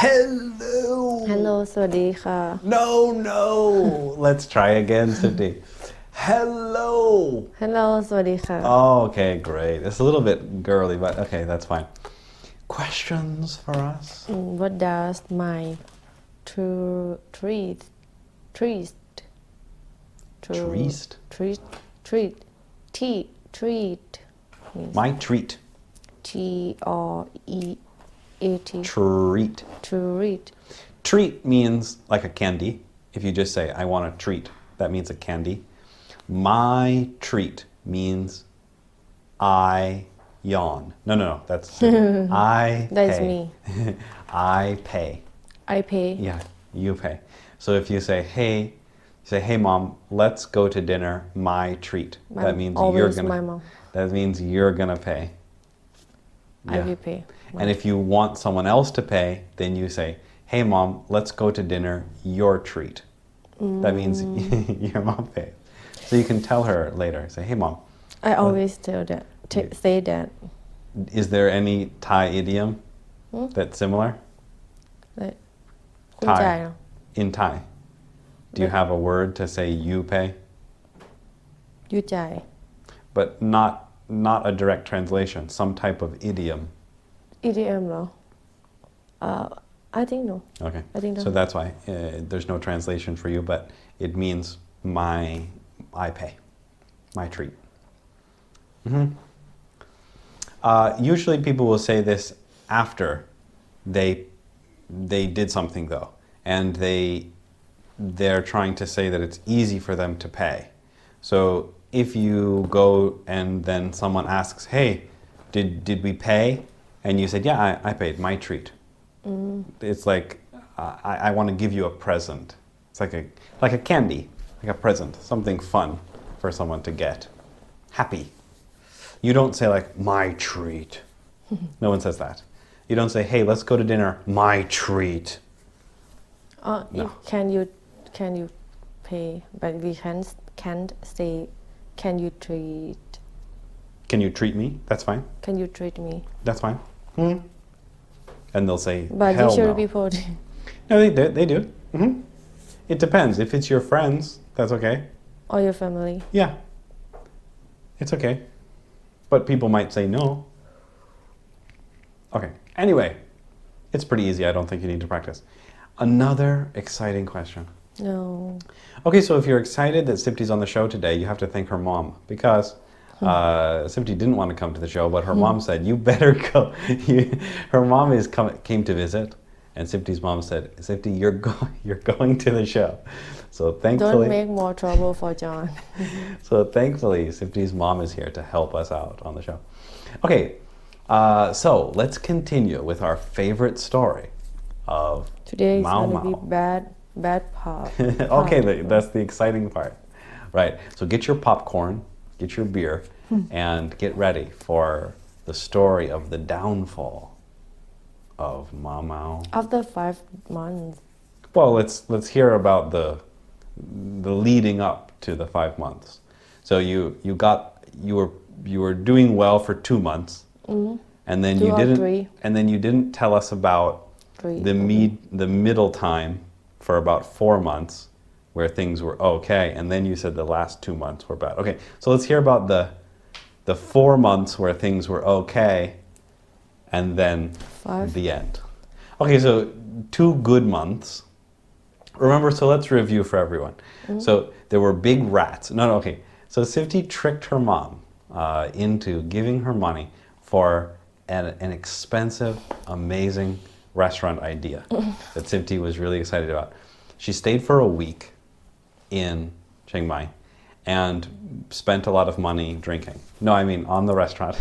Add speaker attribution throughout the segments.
Speaker 1: Hello.
Speaker 2: Hello สวัสดีค่ะ
Speaker 1: No. Let's try again, Sifty. Hello.
Speaker 2: Hello สวัสดีค่ะ
Speaker 1: Oh, okay, great. It's a little bit girly, but okay, that's fine. Questions for us?
Speaker 2: What does my treat
Speaker 1: Treat?
Speaker 2: means
Speaker 1: My treat.
Speaker 2: Treat
Speaker 1: Treat. Treat means like a candy. If you just say, I want a treat, that means a candy. My treat means I yawn. No, that's I
Speaker 2: That's
Speaker 1: pay.
Speaker 2: me.
Speaker 1: I pay.
Speaker 2: I pay
Speaker 1: Yeah, you pay. So if you say, hey mom, let's go to dinner, my treat. That means
Speaker 2: always my mom.
Speaker 1: That means you're gonna pay.
Speaker 2: I will pay
Speaker 1: And if you want someone else to pay, then you say, hey mom, let's go to dinner, your treat. That means your mom pays. So you can tell her later, say, hey mom.
Speaker 2: I always tell that say that
Speaker 1: Is there any Thai idiom that's similar?
Speaker 2: คุณจ่ายเหรอ
Speaker 1: In Thai. Do you have a word to say you pay?
Speaker 2: ยูจ่าย
Speaker 1: But not a direct translation, some type of idiom.
Speaker 2: EDM เหรอ I think no
Speaker 1: Okay.
Speaker 2: I think no.
Speaker 1: So that's why there's no translation for you, but it means I pay, my treat. Usually people will say this after they did something though, and they're trying to say that it's easy for them to pay. So if you go and then someone asks, hey, did we pay? And you said, yeah, I paid, my treat. It's like, I want to give you a present. It's like a candy, like a present, something fun for someone to get. Happy. You don't say like, my treat. No one says that. You don't say, hey, let's go to dinner, my treat. No.
Speaker 2: Can you pay but we can't say can you treat
Speaker 1: Can you treat me? That's fine.
Speaker 2: Can you treat me
Speaker 1: That's fine. And they'll say,
Speaker 2: but
Speaker 1: hell
Speaker 2: usually
Speaker 1: no.
Speaker 2: people
Speaker 1: No, they do. It depends. If it's your friends, that's okay.
Speaker 2: or your family
Speaker 1: Yeah. It's okay. But people might say no. Okay. Anyway, it's pretty easy. I don't think you need to practice. Another exciting question.
Speaker 2: no
Speaker 1: Okay, so if you're excited that Sipti's on the show today, you have to thank her mom because Sipti didn't want to come to the show, but her mom said, you better go. Her mom came to visit, and Sipti's mom said, Sipti, you're going to the show. So thankfully,
Speaker 2: don't make more trouble for John
Speaker 1: thankfully, Sipti's mom is here to help us out on the show. Okay, so let's continue with our favorite story of
Speaker 2: today is
Speaker 1: Mao
Speaker 2: gonna be
Speaker 1: Mao.
Speaker 2: bad part
Speaker 1: Okay, that's the exciting part. Right, so get your popcorn, get your beer, and get ready for the story of the downfall of Mao Mao.
Speaker 2: after 5 months
Speaker 1: Well, let's hear about the leading up to the 5 months. So you were doing well for 2 months, and then
Speaker 2: 2
Speaker 1: you
Speaker 2: or
Speaker 1: didn't
Speaker 2: 3
Speaker 1: and then you didn't tell us about
Speaker 2: 3
Speaker 1: the middle time for about 4 months where things were okay, and then you said the last 2 months were bad. Okay, so let's hear about the 4 months where things were okay, and then
Speaker 2: 5
Speaker 1: the end. Okay, so 2 good months. Remember, so let's review for everyone. So there were big rats. No, okay. So Sifty tricked her mom into giving her money for an expensive, amazing restaurant idea that Sifty was really excited about. She stayed for a week in Chiang Mai and spent a lot of money drinking. No, I mean on the restaurant.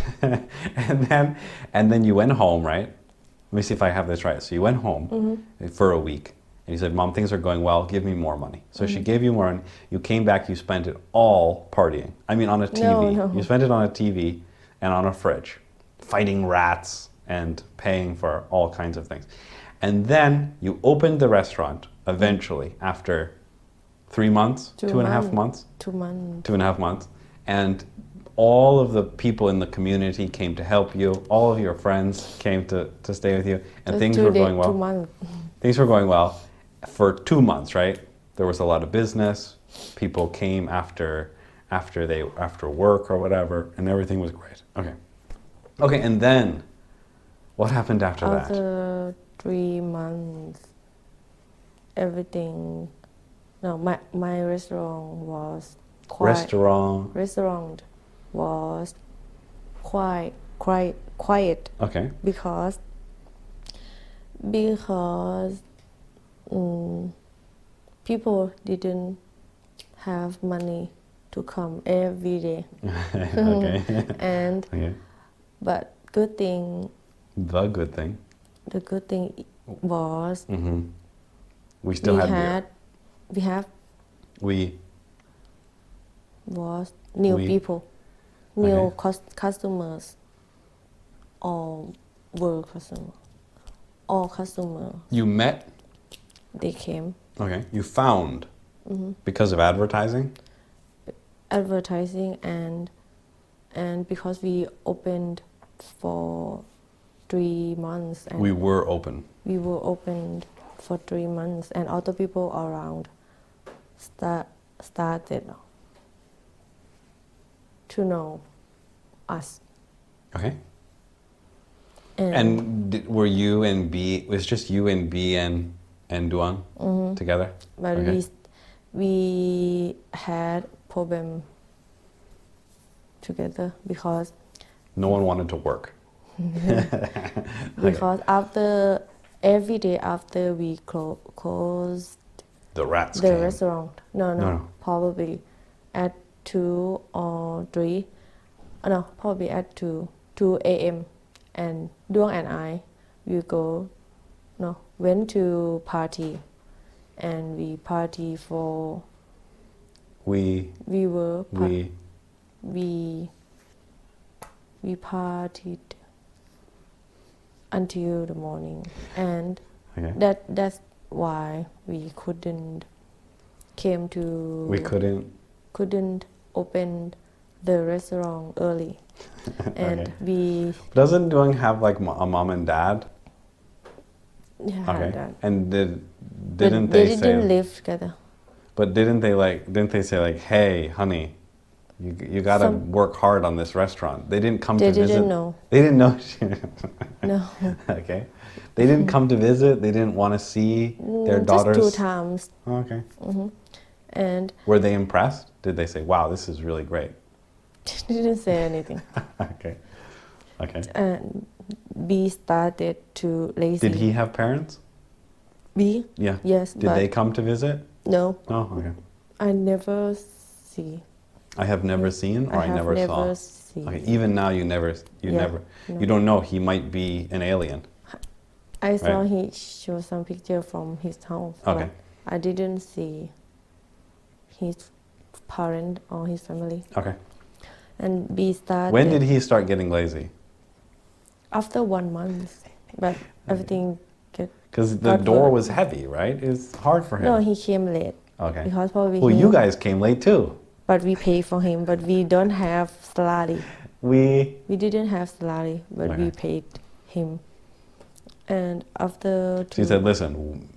Speaker 1: and then you went home, right? Let me see if I have this right. So you went home for a week and you said, Mom, things are going well, give me more money. So she gave you more money. You came back, you spent it all partying. I mean on a TV.
Speaker 2: No.
Speaker 1: You spent it on a TV and on a fridge, fighting rats and paying for all kinds of things. And then you opened the restaurant eventually after 3 months, 2.5 months.
Speaker 2: 2 months
Speaker 1: 2.5 months. And all of the people in the community came to help you. All of your friends came to stay with you, and things were going well.
Speaker 2: 2 months.
Speaker 1: Things were going well for 2 months, right? There was a lot of business. People came after work or whatever, and everything was great. Okay, and then what happened after that?
Speaker 2: After 3 months, everything. No, my restaurant was restaurant was quiet
Speaker 1: Okay.
Speaker 2: because people didn't have money to come every day.
Speaker 1: Okay.
Speaker 2: And
Speaker 1: Okay.
Speaker 2: but
Speaker 1: The good thing.
Speaker 2: the good thing was
Speaker 1: We still had beer.
Speaker 2: we
Speaker 1: We
Speaker 2: was new
Speaker 1: We-
Speaker 2: people, new
Speaker 1: Okay.
Speaker 2: customers, all were customer, all customer
Speaker 1: you met.
Speaker 2: they came.
Speaker 1: Okay. You found because of advertising.
Speaker 2: Advertising and because we opened for 3 months and
Speaker 1: We were open.
Speaker 2: we were opened for 3 months and other people around started to know us.
Speaker 1: Okay. And were you and B? It was just you and B and Duan together.
Speaker 2: But
Speaker 1: Okay.
Speaker 2: we had problem together because
Speaker 1: No one wanted to work.
Speaker 2: because after every day after we closed
Speaker 1: The rats
Speaker 2: the
Speaker 1: came.
Speaker 2: restaurant. No,
Speaker 1: No.
Speaker 2: probably at 2 or 3. No, probably at 2 a.m. And Duong and I went to party, and we party for.
Speaker 1: We
Speaker 2: partied until the morning, and
Speaker 1: Okay.
Speaker 2: that's why we couldn't
Speaker 1: We
Speaker 2: couldn't open the restaurant early. And
Speaker 1: Okay.
Speaker 2: we
Speaker 1: Doesn't Duan have like a mom and dad?
Speaker 2: had
Speaker 1: Okay.
Speaker 2: that.
Speaker 1: And
Speaker 2: But
Speaker 1: didn't
Speaker 2: they
Speaker 1: say?
Speaker 2: didn't live together.
Speaker 1: But didn't they say like, hey, honey, you gotta work hard on this restaurant? They didn't come
Speaker 2: They
Speaker 1: to visit.
Speaker 2: didn't know.
Speaker 1: They didn't know.
Speaker 2: No.
Speaker 1: Okay. They didn't come to visit. They didn't want to see their daughters.
Speaker 2: Just 2 times.
Speaker 1: Okay.
Speaker 2: And
Speaker 1: Were they impressed? Did they say, wow, this is really great?
Speaker 2: didn't say anything.
Speaker 1: Okay. Okay.
Speaker 2: And B started to lazy.
Speaker 1: Did he have parents?
Speaker 2: B?
Speaker 1: Yeah.
Speaker 2: Yes,
Speaker 1: Did
Speaker 2: but
Speaker 1: they come to visit?
Speaker 2: no,
Speaker 1: Oh, okay.
Speaker 2: I never see.
Speaker 1: I have never seen, or I
Speaker 2: have
Speaker 1: never saw.
Speaker 2: seen.
Speaker 1: Okay. Even now, you
Speaker 2: Yeah,
Speaker 1: never.
Speaker 2: no.
Speaker 1: You don't know. He might be an alien.
Speaker 2: I saw
Speaker 1: Right.
Speaker 2: he showed some picture from his house,
Speaker 1: Okay.
Speaker 2: but I didn't see his parent or his family.
Speaker 1: Okay.
Speaker 2: And B started
Speaker 1: When did he start getting lazy?
Speaker 2: after 1 month, but everything get.
Speaker 1: Because the
Speaker 2: Hard
Speaker 1: door
Speaker 2: work.
Speaker 1: was heavy, right? It's hard for him.
Speaker 2: No, he came late
Speaker 1: Okay.
Speaker 2: because probably
Speaker 1: Well,
Speaker 2: he,
Speaker 1: you guys came late too.
Speaker 2: but we pay for him, but we don't have salary.
Speaker 1: We.
Speaker 2: We didn't have salary, but we
Speaker 1: Okay.
Speaker 2: paid him. And after
Speaker 1: She said, "Listen,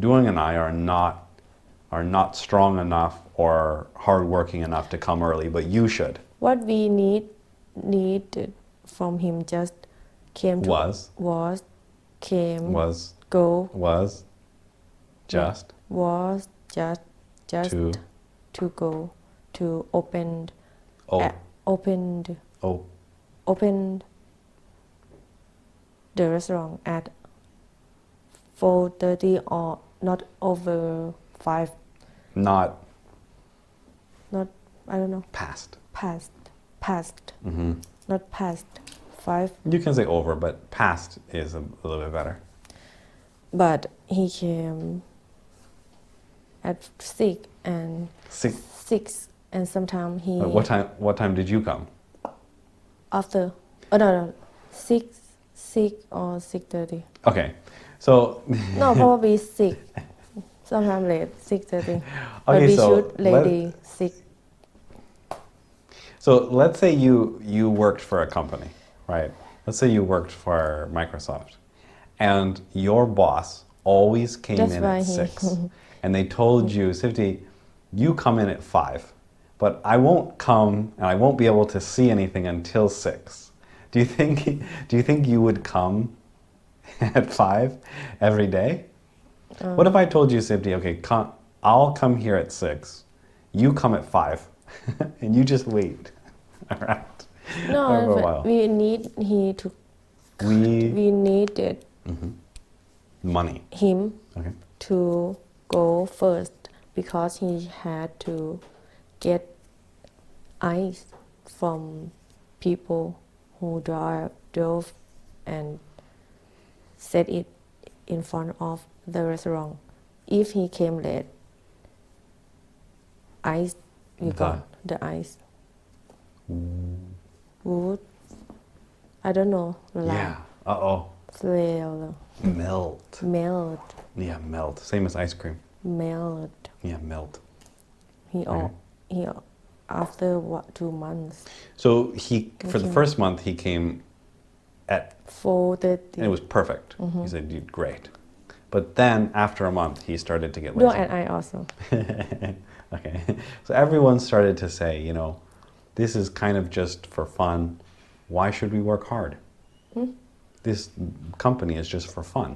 Speaker 1: Duang and I are not strong enough or hardworking enough to come early, but you should."
Speaker 2: what we needed from him just came to
Speaker 1: Was
Speaker 2: go
Speaker 1: just
Speaker 2: was just
Speaker 1: to
Speaker 2: to go to opened the restaurant at 4:30 or not over 5.
Speaker 1: not
Speaker 2: I don't know.
Speaker 1: past.
Speaker 2: Past. Not past 5.
Speaker 1: You can say over, but past is a little bit better.
Speaker 2: But he came at 6 and 6 and sometimes he
Speaker 1: What time did you come?
Speaker 2: after no 6 or 6:30.
Speaker 1: Okay, so
Speaker 2: No, probably 6. Sometimes late 6:30. But
Speaker 1: Okay,
Speaker 2: we
Speaker 1: so
Speaker 2: should ready 6.
Speaker 1: so So let's say you worked for a company, right? Let's say you worked for Microsoft, and your boss always came
Speaker 2: That's
Speaker 1: in
Speaker 2: why
Speaker 1: at
Speaker 2: he
Speaker 1: 6, and they told you, Sifty, you come in at 5, but I won't come and I won't be able to see anything until 6. Do you think you would come at 5 every day? What if I told you, Sifty, okay, I'll come here at 6, you come at 5, and you just wait, all right?
Speaker 2: No,
Speaker 1: For a
Speaker 2: but
Speaker 1: while.
Speaker 2: we needed
Speaker 1: Money.
Speaker 2: him
Speaker 1: Okay.
Speaker 2: to go first because he had to get ice from people who drove and set it in front of the restaurant. If he came late, ice, you got the ice. Would, I don't know,
Speaker 1: Yeah. Uh-oh.
Speaker 2: Melt.
Speaker 1: Yeah, melt. Same as ice cream.
Speaker 2: Melt.
Speaker 1: Yeah, melt.
Speaker 2: He after 2 months.
Speaker 1: So for the first month, he came at,
Speaker 2: 4:30.
Speaker 1: and it was perfect. He said, you great. But then after a month, he started to get
Speaker 2: Dong
Speaker 1: lazy.
Speaker 2: and I also.
Speaker 1: Okay. So everyone started to say, this is kind of just for fun. Why should we work hard? This company is just for fun,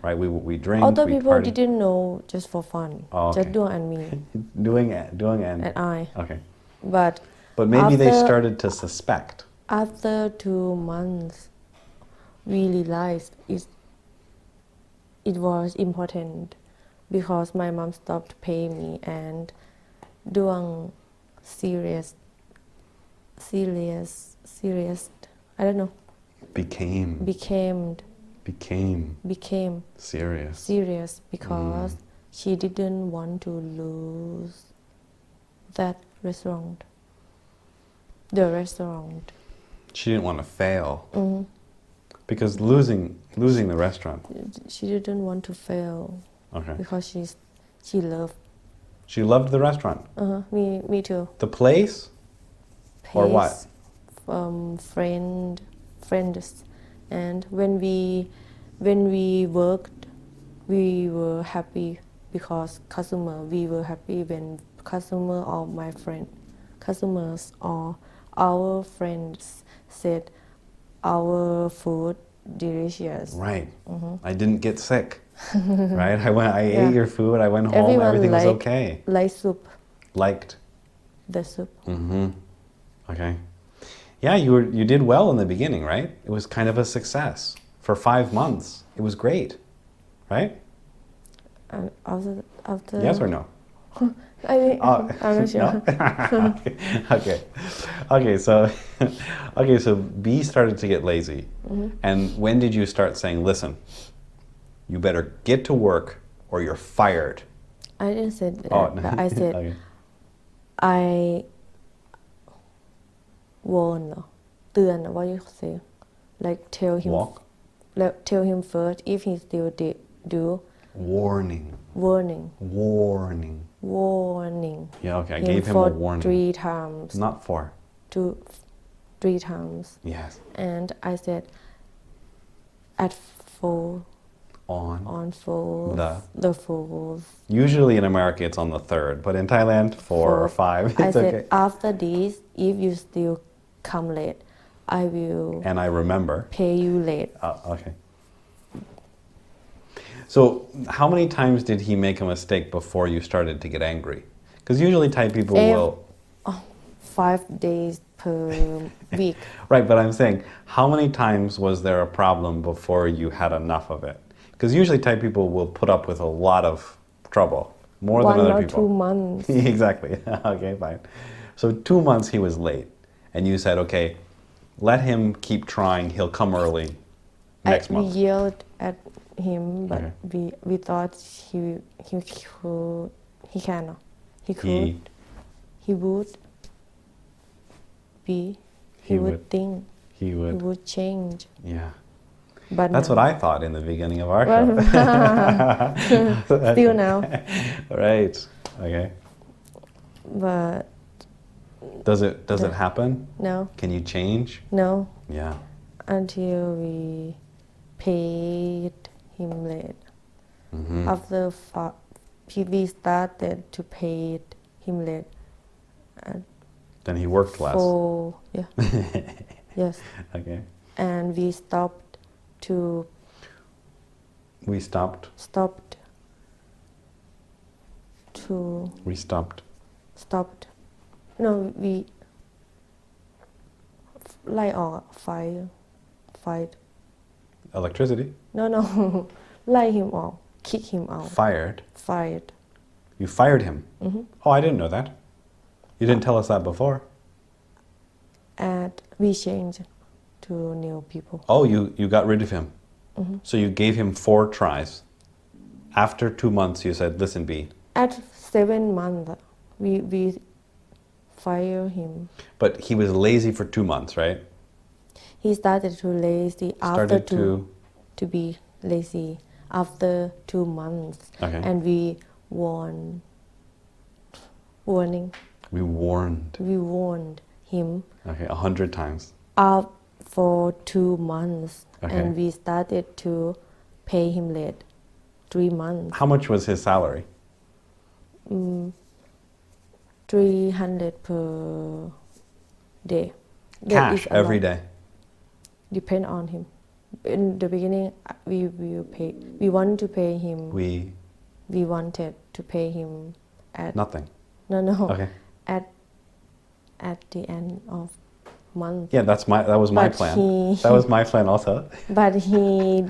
Speaker 1: right? We drink,
Speaker 2: Other
Speaker 1: we
Speaker 2: people
Speaker 1: party.
Speaker 2: didn't know just for fun.
Speaker 1: Oh, okay.
Speaker 2: Just Dong and me
Speaker 1: Doing
Speaker 2: and I.
Speaker 1: Okay.
Speaker 2: But
Speaker 1: But maybe they
Speaker 2: after-
Speaker 1: started to suspect.
Speaker 2: After 2 months, we realized it was important because my mom stopped paying me and doing serious, I don't know,
Speaker 1: Became serious.
Speaker 2: because she didn't want to lose that restaurant. The restaurant.
Speaker 1: She didn't want to fail. Because losing the restaurant.
Speaker 2: She didn't want to fail
Speaker 1: Okay.
Speaker 2: because she loved.
Speaker 1: She loved the restaurant.
Speaker 2: Me too.
Speaker 1: The place? Or what?
Speaker 2: Friends, and when we worked, we were happy because we were happy when customers or our friends said our food delicious.
Speaker 1: Right. I didn't get sick. Right? I ate your food. I went home.
Speaker 2: Everyone
Speaker 1: Everything was okay.
Speaker 2: Liked soup.
Speaker 1: Liked.
Speaker 2: The soup.
Speaker 1: Okay. Yeah, you did well in the beginning, right? It was kind of a success. For 5 months, it was great, right?
Speaker 2: And after
Speaker 1: Yes or no?
Speaker 2: I'm not sure.
Speaker 1: No? Okay, so B started to get lazy. And when did you start saying, listen, you better get to work or you're fired?
Speaker 2: I didn't say that.
Speaker 1: Oh,
Speaker 2: But I said
Speaker 1: okay.
Speaker 2: I warn, เตือน what you say, like tell him
Speaker 1: Walk?
Speaker 2: Like tell him first if he still do
Speaker 1: Warning. Yeah, okay, I
Speaker 2: him
Speaker 1: gave him
Speaker 2: for
Speaker 1: a warning.
Speaker 2: 3 times.
Speaker 1: Not 4.
Speaker 2: 3 times.
Speaker 1: Yes.
Speaker 2: And I said at 4 on 4 the 4th.
Speaker 1: Usually in America it's on the 3rd, but in Thailand 4 or 5.
Speaker 2: I
Speaker 1: It's
Speaker 2: said
Speaker 1: okay.
Speaker 2: after this, if you still come late, I will
Speaker 1: And I remember.
Speaker 2: pay you late.
Speaker 1: Okay. So how many times did he make a mistake before you started to get angry? Because usually Thai people will...
Speaker 2: 5 days per week.
Speaker 1: Right, but I'm saying, how many times was there a problem before you had enough of it? Because usually Thai people will put up with a lot of trouble, more than other people.
Speaker 2: 1 or 2 months.
Speaker 1: Exactly. Okay, fine. So 2 months he was late, and you said, okay, let him keep trying, he'll come early next
Speaker 2: We
Speaker 1: month.
Speaker 2: yelled at him, but
Speaker 1: Okay.
Speaker 2: we thought he would think,
Speaker 1: He
Speaker 2: he
Speaker 1: would.
Speaker 2: would change.
Speaker 1: Yeah.
Speaker 2: But
Speaker 1: That's
Speaker 2: now,
Speaker 1: what I thought in the beginning of our show.
Speaker 2: still now.
Speaker 1: Right. Okay.
Speaker 2: But
Speaker 1: Does it happen?
Speaker 2: No,
Speaker 1: Can you change?
Speaker 2: no,
Speaker 1: Yeah.
Speaker 2: until we paid him late. After we started to pay him late.
Speaker 1: Then he worked less.
Speaker 2: Yes.
Speaker 1: Okay.
Speaker 2: And we stopped to
Speaker 1: We stopped.
Speaker 2: No, we ไล่ออก fired
Speaker 1: Electricity.
Speaker 2: no ไล่ him ออก kick him out
Speaker 1: Fired.
Speaker 2: You
Speaker 1: fired him. Oh, I didn't know that. You didn't tell us that before.
Speaker 2: and we changed to new people.
Speaker 1: Oh, you got rid of him. So you gave him 4 tries. After 2 months, you said, "Listen, B."
Speaker 2: At 7 months we fire him.
Speaker 1: But he was lazy for 2 months, right?
Speaker 2: He started to lazy after to be lazy after 2 months.
Speaker 1: Okay.
Speaker 2: And we warning.
Speaker 1: We warned
Speaker 2: him
Speaker 1: Okay, 100 times.
Speaker 2: up for 2 months.
Speaker 1: Okay.
Speaker 2: And we started to pay him late 3 months.
Speaker 1: How much was his salary?
Speaker 2: 300 per day. That
Speaker 1: Cash
Speaker 2: is a
Speaker 1: every
Speaker 2: lot.
Speaker 1: day.
Speaker 2: Depend on him. In the beginning, we want to pay him. We wanted to pay him at
Speaker 1: Nothing.
Speaker 2: No.
Speaker 1: Okay.
Speaker 2: At the end of month.
Speaker 1: Yeah, that was my
Speaker 2: But
Speaker 1: plan.
Speaker 2: he-
Speaker 1: That was my plan also.
Speaker 2: But he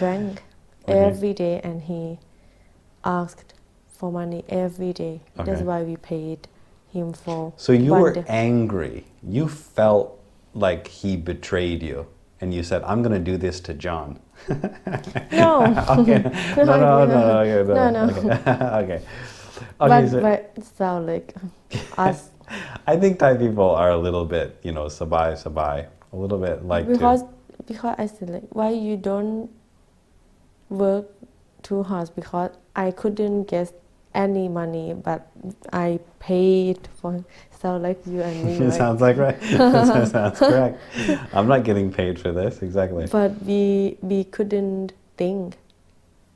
Speaker 2: drank every day and he asked for money every day. That's
Speaker 1: Okay.
Speaker 2: why we paid him for
Speaker 1: So you
Speaker 2: 1
Speaker 1: were
Speaker 2: day.
Speaker 1: angry. You felt like he betrayed you. And you said, "I'm going to do this to John."
Speaker 2: No.
Speaker 1: Okay. No. Okay,
Speaker 2: No.
Speaker 1: Okay. Okay, so
Speaker 2: But it sound like us.
Speaker 1: I think Thai people are a little bit, sabai, a little bit like
Speaker 2: because I said like, why you don't work too hard? Because I couldn't get any money, but I paid for him. Sound like you and me, right?
Speaker 1: Sounds like right. Sounds correct. I'm not getting paid for this, exactly.
Speaker 2: But we couldn't think,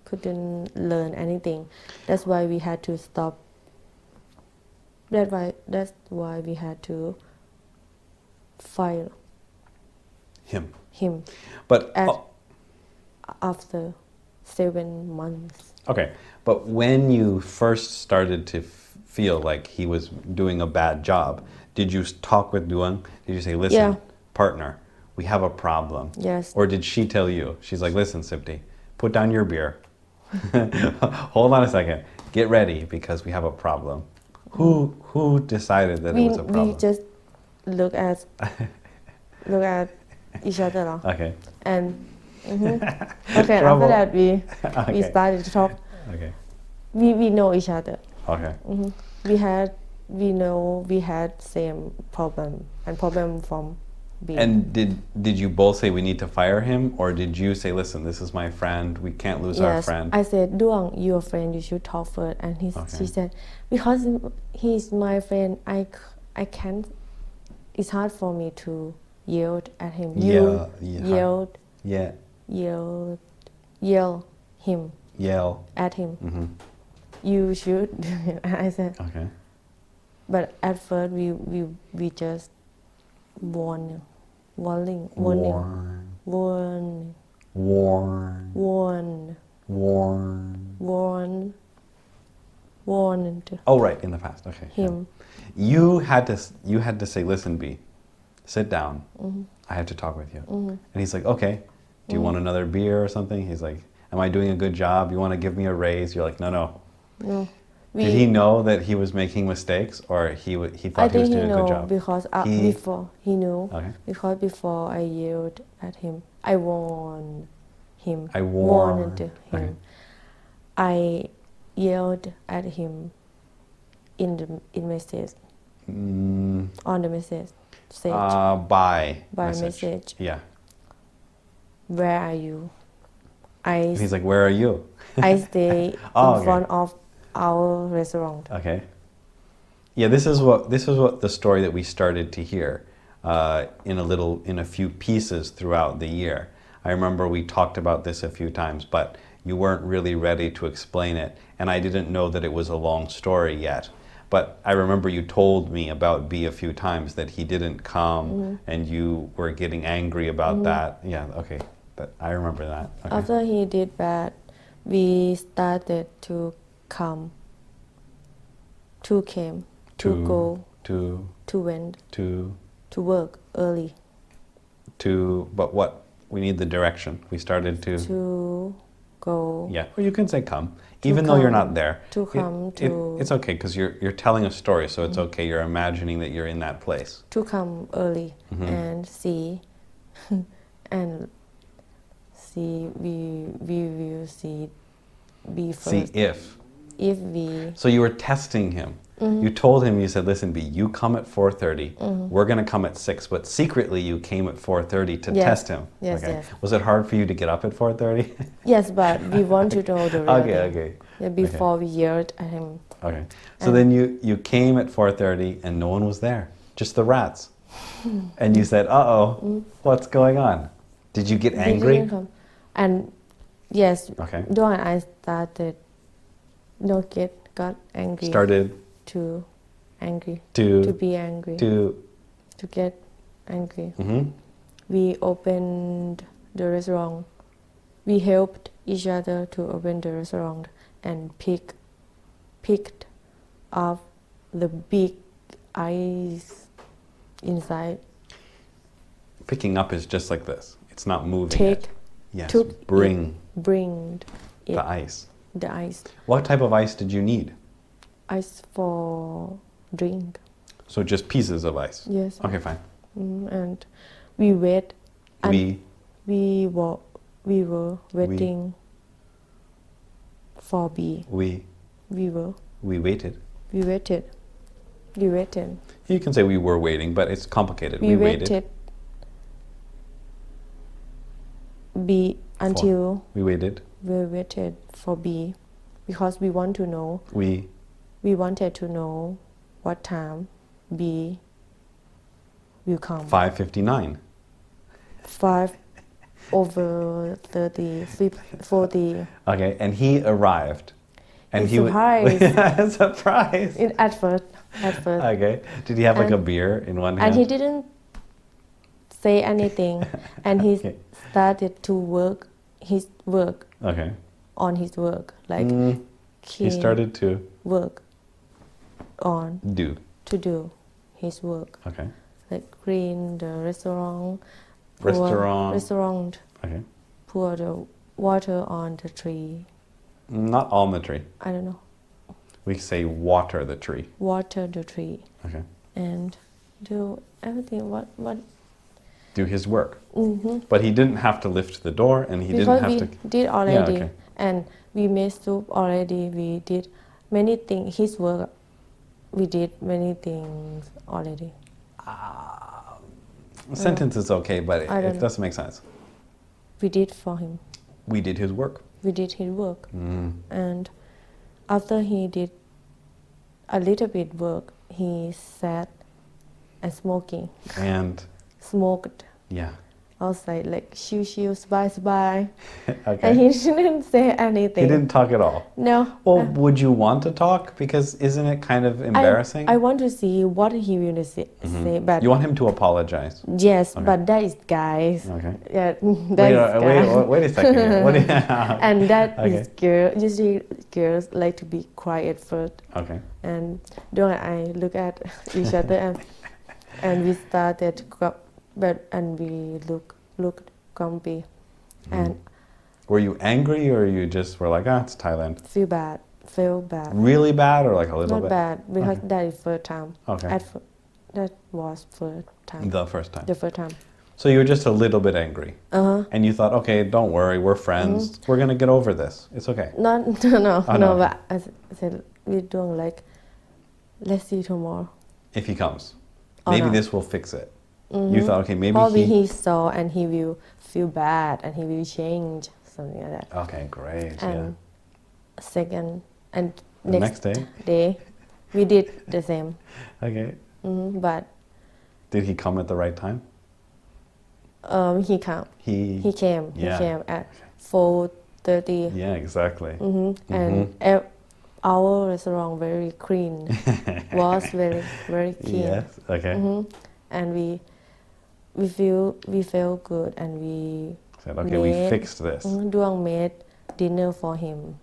Speaker 2: couldn't learn anything. That's why we had to stop. That's why we had to fire him
Speaker 1: But
Speaker 2: after 7 months.
Speaker 1: okay, but when you first started to feel like he was doing a bad job, did you talk with Duong? Did you say, "Listen,
Speaker 2: Yeah.
Speaker 1: partner, we have a problem"?
Speaker 2: Yes.
Speaker 1: Or did she tell you? She's like, "Listen, Sipti, put down your beer. Hold on a second. Get ready because we have a problem." Who decided that it was a problem?
Speaker 2: We just look at each other.
Speaker 1: Okay.
Speaker 2: And okay,
Speaker 1: Trouble.
Speaker 2: after that we
Speaker 1: Okay.
Speaker 2: started to talk.
Speaker 1: Okay.
Speaker 2: We know each other.
Speaker 1: Okay.
Speaker 2: We know we had same problem from B.
Speaker 1: And did you both say we need to fire him, or did you say, "Listen, this is my friend. We can't lose our
Speaker 2: Yes,
Speaker 1: friend"?
Speaker 2: I said, Duong, your friend, you should talk first. And she said, because he's my friend, I can't. It's hard for me to yell at him.
Speaker 1: Yell
Speaker 2: At him. You should. I said.
Speaker 1: Okay.
Speaker 2: But at first we just warning.
Speaker 1: Oh, right, in the past. Okay.
Speaker 2: Him.
Speaker 1: Yeah. You had to say, "Listen, B, sit down. I have to talk with you." And he's like, "Okay. Do you want another beer or something?" He's like, "Am I doing a good job? You want to give me a raise?" You're like, "No."
Speaker 2: No.
Speaker 1: Did he know that he was making mistakes, or he thought he was doing a good job?
Speaker 2: Because before he knew.
Speaker 1: Okay.
Speaker 2: Because before I yelled at him, I warned him.
Speaker 1: warned
Speaker 2: him.
Speaker 1: Okay.
Speaker 2: I yelled at him in message. On the message.
Speaker 1: By
Speaker 2: message.
Speaker 1: Yeah.
Speaker 2: Where are you?
Speaker 1: He's like, "Where are you?"
Speaker 2: I stay in
Speaker 1: Oh, okay.
Speaker 2: front of our restaurant.
Speaker 1: Okay. Yeah, this is what the story that we started to hear in a few pieces throughout the year. I remember we talked about this a few times, but you weren't really ready to explain it, and I didn't know that it was a long story yet. But I remember you told me about B a few times that he didn't come, and you were getting angry about that. Yeah, okay, I remember that. Okay.
Speaker 2: After he did bad, we started to come, to came, to go, to went, to work early.
Speaker 1: But what? We need the direction. We started to
Speaker 2: go.
Speaker 1: Yeah, or you can say come, even though you're not there.
Speaker 2: To come
Speaker 1: it's okay because you're telling a story, so it's okay. You're imagining that you're in that place.
Speaker 2: To come early and see, and see. We will see. Be first.
Speaker 1: See if
Speaker 2: we.
Speaker 1: So you were testing him. You told him. You said, "Listen, B, you come at 4:30. We're gonna come at 6." But secretly, you came at 4:30 to test him.
Speaker 2: Yes,
Speaker 1: okay.
Speaker 2: yes.
Speaker 1: Was it hard for you to get up at 4:30?
Speaker 2: Yes, but we want to know the real thing.
Speaker 1: Okay.
Speaker 2: Yeah, before we yelled at him.
Speaker 1: Okay. So then you came at 4:30 and no one was there, just the rats. And you said, "Uh-oh, what's going on?" Did you get angry?
Speaker 2: They didn't come. And yes,
Speaker 1: Okay.
Speaker 2: Dawn and I started. Got angry.
Speaker 1: Started
Speaker 2: to angry.
Speaker 1: to
Speaker 2: be angry. To get angry. We opened the restaurant. We helped each other to open the restaurant and picked up the big ice inside.
Speaker 1: Picking up is just like this. It's not moving.
Speaker 2: Take.
Speaker 1: It. Yes.
Speaker 2: Took
Speaker 1: Bring
Speaker 2: it,
Speaker 1: the ice.
Speaker 2: The ice.
Speaker 1: What type of ice did you need?
Speaker 2: Ice for drink.
Speaker 1: So just pieces of ice.
Speaker 2: Yes.
Speaker 1: Okay, fine.
Speaker 2: And we wait. And
Speaker 1: We
Speaker 2: were waiting for B.
Speaker 1: We waited.
Speaker 2: We waited.
Speaker 1: You can say we were waiting, but it's complicated. We waited.
Speaker 2: B until
Speaker 1: we waited.
Speaker 2: We waited for B because we want to know. We wanted to know what time B will come.
Speaker 1: 5:59.
Speaker 2: 5:40.
Speaker 1: Okay, and he arrived. And he
Speaker 2: surprised.
Speaker 1: Surprise.
Speaker 2: At first.
Speaker 1: Okay. Did he have like a beer in one hand?
Speaker 2: And he didn't say anything. And he started to work his work.
Speaker 1: Okay.
Speaker 2: On his work, like
Speaker 1: he started to
Speaker 2: work on to do his work.
Speaker 1: Okay.
Speaker 2: Like clean the restaurant.
Speaker 1: Okay.
Speaker 2: Pour the water on the tree.
Speaker 1: Not on the tree.
Speaker 2: I don't know.
Speaker 1: We say water the tree.
Speaker 2: Water the tree.
Speaker 1: Okay.
Speaker 2: And do everything. What?
Speaker 1: Do his work. But he didn't have to lift the door, and he didn't have to.
Speaker 2: We did already,
Speaker 1: yeah, okay.
Speaker 2: And we made soup already. We did many things. His work, we did many things already.
Speaker 1: Sentence is okay, but it doesn't make sense.
Speaker 2: We did for him.
Speaker 1: We did his work.
Speaker 2: We did his work. And after he did a little bit work, he sat and smoking.
Speaker 1: And
Speaker 2: smoked.
Speaker 1: Yeah.
Speaker 2: Outside, like chill, bye.
Speaker 1: Okay.
Speaker 2: And he didn't say anything.
Speaker 1: He didn't talk at all.
Speaker 2: No.
Speaker 1: Well, would you want to talk? Because isn't it kind of embarrassing?
Speaker 2: I want to see what he will say. But
Speaker 1: you want him to apologize?
Speaker 2: Yes, okay. But that is guys.
Speaker 1: Okay.
Speaker 2: Yeah, that is guys.
Speaker 1: Wait a second.
Speaker 2: And that is girl. Usually girls like to be quiet first.
Speaker 1: Okay.
Speaker 2: And Dawn and I look at each other and we started and we looked grumpy. And
Speaker 1: were you angry or you just were like, it's Thailand?
Speaker 2: Feel bad.
Speaker 1: Really bad or like a little bit?
Speaker 2: Not bad because that is first time.
Speaker 1: Okay.
Speaker 2: That was first time.
Speaker 1: The first time.
Speaker 2: The first time.
Speaker 1: So you were just a little bit angry. And you thought, okay, don't worry, we're friends. We're gonna get over this. It's okay.
Speaker 2: No.
Speaker 1: No.
Speaker 2: But I said we're doing like, let's see tomorrow.
Speaker 1: If he comes, maybe this will fix it. You thought, okay, maybe
Speaker 2: probably he saw and he will feel bad and he will change, something like that.
Speaker 1: Okay, great.
Speaker 2: And second and
Speaker 1: the next day
Speaker 2: we did the same.
Speaker 1: Okay.
Speaker 2: But
Speaker 1: Did he come at the right time?
Speaker 2: he came.
Speaker 1: He
Speaker 2: He came.
Speaker 1: Yeah.
Speaker 2: He came at 4:30.
Speaker 1: Yeah, exactly.
Speaker 2: And our restaurant very clean. Was very clean.
Speaker 1: Yes. Okay.
Speaker 2: And we felt good and we
Speaker 1: Said, okay, we
Speaker 2: made-
Speaker 1: fixed this.
Speaker 2: Duang made dinner for him,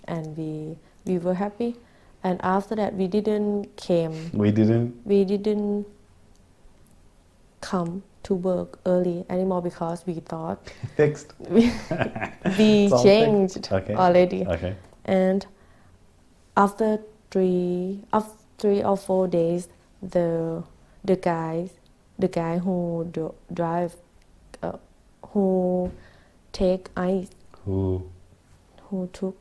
Speaker 2: and we were happy. And after that, we didn't
Speaker 1: We didn't.
Speaker 2: come to work early anymore because we thought
Speaker 1: Fixed.
Speaker 2: we
Speaker 1: It's all
Speaker 2: changed
Speaker 1: fixed. Okay.
Speaker 2: already.
Speaker 1: Okay.
Speaker 2: And after 3 or 4 days, the guy who drive who take ice
Speaker 1: Who?
Speaker 2: who took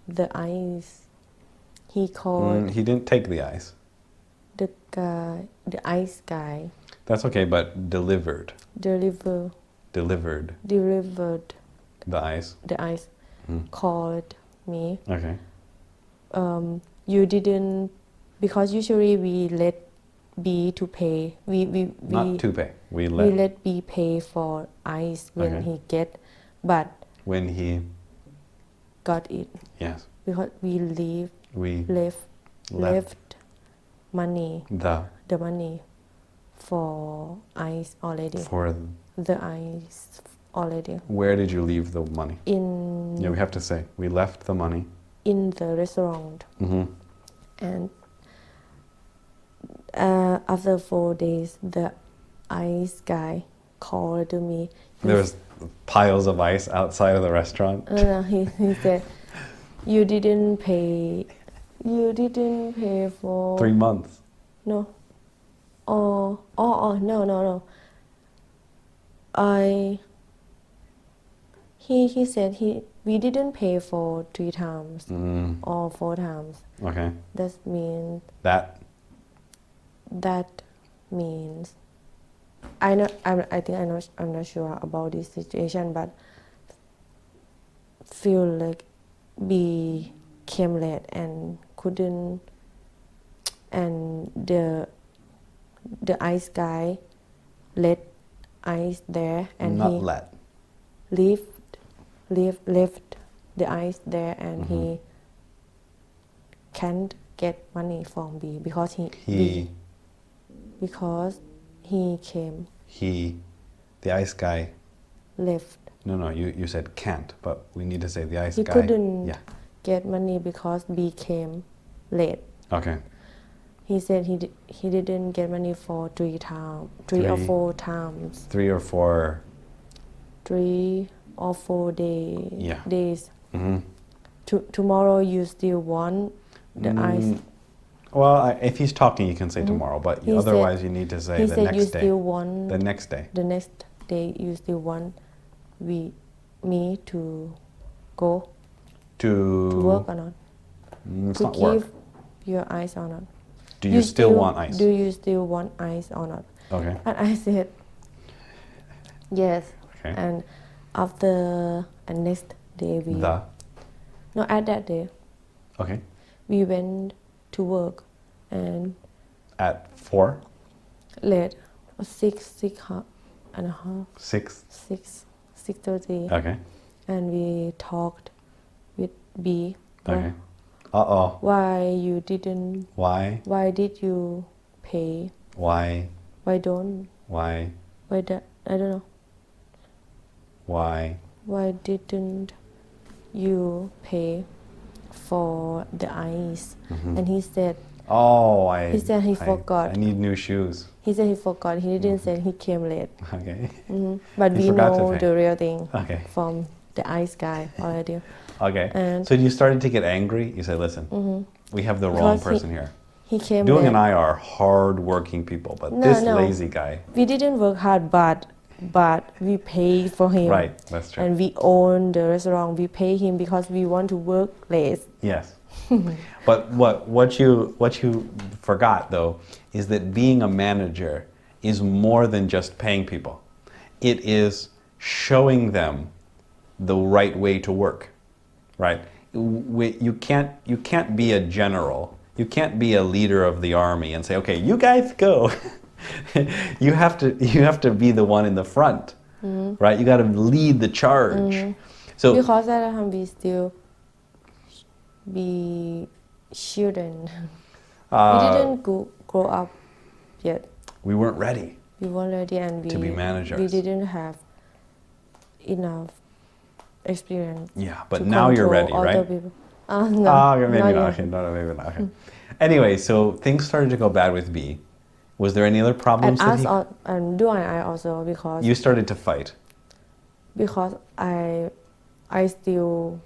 Speaker 2: the ice, he called
Speaker 1: He didn't take the ice.
Speaker 2: the ice guy
Speaker 1: That's okay, but delivered
Speaker 2: delivered
Speaker 1: the ice.
Speaker 2: the ice, called me.
Speaker 1: Okay.
Speaker 2: You didn't, because usually we let B to pay.
Speaker 1: Not to pay. We
Speaker 2: we
Speaker 1: let
Speaker 2: let B pay for ice when
Speaker 1: Okay.
Speaker 2: he get, but
Speaker 1: when he
Speaker 2: got it
Speaker 1: yes
Speaker 2: because we
Speaker 1: we
Speaker 2: left money,
Speaker 1: the
Speaker 2: the money for ice already.
Speaker 1: for
Speaker 2: The ice already
Speaker 1: where did you leave the money?
Speaker 2: in
Speaker 1: Yeah, we have to say we left the money.
Speaker 2: in the restaurant. And after 4 days, the ice guy called me.
Speaker 1: There was piles of ice outside of the restaurant.
Speaker 2: He said, "You didn't pay. You didn't pay for
Speaker 1: 3 months.
Speaker 2: no. Oh no. He said we didn't pay for 3 times or 4 times.
Speaker 1: Okay.
Speaker 2: That means I know. I think I'm not sure about this situation, but feel like we came late and couldn't, and the ice guy let ice there, and
Speaker 1: Not
Speaker 2: he
Speaker 1: let.
Speaker 2: left the ice there, and he can't get money from B because because he came
Speaker 1: The ice guy.
Speaker 2: left.
Speaker 1: No, you said can't, but we need to say the ice
Speaker 2: He
Speaker 1: guy.
Speaker 2: couldn't
Speaker 1: Yeah.
Speaker 2: get money because B came late.
Speaker 1: Okay.
Speaker 2: He said he didn't get money for 3 times, 3 or 4 times,
Speaker 1: 3 or 4.
Speaker 2: 3 or 4
Speaker 1: Yeah.
Speaker 2: days. Tomorrow you still want the ice.
Speaker 1: Well, if he's talking, you can say tomorrow, but
Speaker 2: He
Speaker 1: otherwise
Speaker 2: said-
Speaker 1: you need to say
Speaker 2: He
Speaker 1: the
Speaker 2: said you
Speaker 1: next day.
Speaker 2: still want
Speaker 1: The next day.
Speaker 2: the next day you still want me to go
Speaker 1: To
Speaker 2: work or not?
Speaker 1: It's
Speaker 2: To
Speaker 1: not
Speaker 2: give
Speaker 1: work.
Speaker 2: your ice or not?
Speaker 1: Do you still want ice?
Speaker 2: Do you still want ice or not?
Speaker 1: Okay.
Speaker 2: And I said yes.
Speaker 1: Okay.
Speaker 2: And after and next day no, at that day
Speaker 1: Okay.
Speaker 2: we went to work and
Speaker 1: At 4?
Speaker 2: late 6:30 6:30
Speaker 1: Okay.
Speaker 2: and we talked with B.
Speaker 1: Okay. Uh-oh.
Speaker 2: Why you didn't?
Speaker 1: Why?
Speaker 2: Why did you pay?
Speaker 1: Why?
Speaker 2: Why don't?
Speaker 1: Why?
Speaker 2: Why that? I don't know.
Speaker 1: Why?
Speaker 2: Why didn't you pay for the ice? And he said
Speaker 1: Oh,
Speaker 2: He said he forgot.
Speaker 1: I need new shoes.
Speaker 2: he forgot. He didn't say he came late.
Speaker 1: Okay.
Speaker 2: But
Speaker 1: He
Speaker 2: we
Speaker 1: forgot to
Speaker 2: know
Speaker 1: pay.
Speaker 2: the real thing
Speaker 1: Okay.
Speaker 2: from the ice guy already.
Speaker 1: Okay.
Speaker 2: And-
Speaker 1: So you started to get angry. You said, "Listen, we have the wrong
Speaker 2: Because
Speaker 1: person here.
Speaker 2: He came
Speaker 1: Doing
Speaker 2: late.
Speaker 1: and I are hard-working people, but
Speaker 2: No,
Speaker 1: this
Speaker 2: no.
Speaker 1: lazy guy."
Speaker 2: We didn't work hard, but we pay for him.
Speaker 1: Right. That's true.
Speaker 2: And we own the restaurant. We pay him because we want to work late.
Speaker 1: Yes. But what you forgot though is that being a manager is more than just paying people. It is showing them the right way to work. Right? You can't be a general You can't be a leader of the army and say, okay, you guys go. you have to be the one in the front, right? You got to lead the charge. So
Speaker 2: because at that time we still be children. We didn't grow up yet.
Speaker 1: we weren't ready
Speaker 2: We weren't ready and
Speaker 1: to be managers.
Speaker 2: we didn't have enough experience.
Speaker 1: Yeah, but
Speaker 2: to
Speaker 1: now you're
Speaker 2: control
Speaker 1: ready,
Speaker 2: other
Speaker 1: right?
Speaker 2: people. No,
Speaker 1: Okay, maybe
Speaker 2: not
Speaker 1: not.
Speaker 2: yet.
Speaker 1: Okay, no, maybe not. Okay. Anyway, so things started to go bad with B. Was there any other
Speaker 2: And
Speaker 1: problems that
Speaker 2: us
Speaker 1: he?
Speaker 2: and Duan and I also because
Speaker 1: You started to fight.
Speaker 2: I still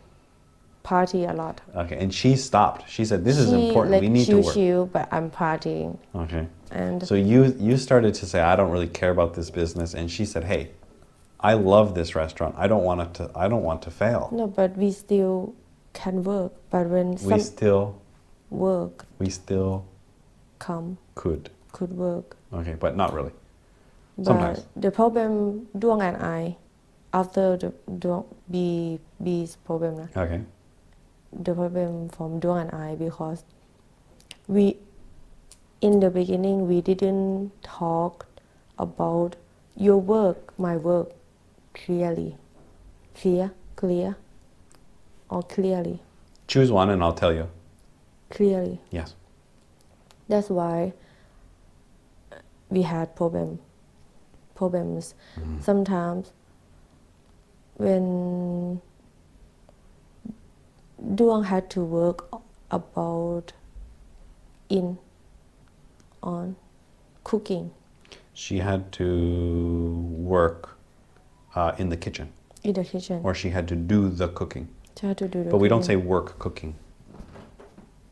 Speaker 2: party a lot.
Speaker 1: Okay, and she stopped. She said, "This is
Speaker 2: She,
Speaker 1: important.
Speaker 2: like,
Speaker 1: We need to work."
Speaker 2: chill, but I'm partying.
Speaker 1: Okay.
Speaker 2: And
Speaker 1: So you started to say, "I don't really care about this business," and she said, "Hey, I love this restaurant. I don't want to fail.
Speaker 2: no, but we still can work. But when
Speaker 1: We
Speaker 2: some
Speaker 1: still
Speaker 2: come,
Speaker 1: could.
Speaker 2: work.
Speaker 1: Okay, but not really.
Speaker 2: But
Speaker 1: Sometimes.
Speaker 2: the problem, Duang and I, after the B's problem,
Speaker 1: Okay.
Speaker 2: the problem from Duang and I because we, in the beginning, we didn't talk about your work, my work, clearly, or clearly,
Speaker 1: Choose one, and I'll tell you.
Speaker 2: clearly.
Speaker 1: Yes.
Speaker 2: That's why we had problems. Sometimes when Duang had to work about on cooking
Speaker 1: She had to work in the kitchen,
Speaker 2: in the kitchen.
Speaker 1: or she had to do the cooking.
Speaker 2: She had to do the
Speaker 1: But we don't say
Speaker 2: cooking.
Speaker 1: work cooking.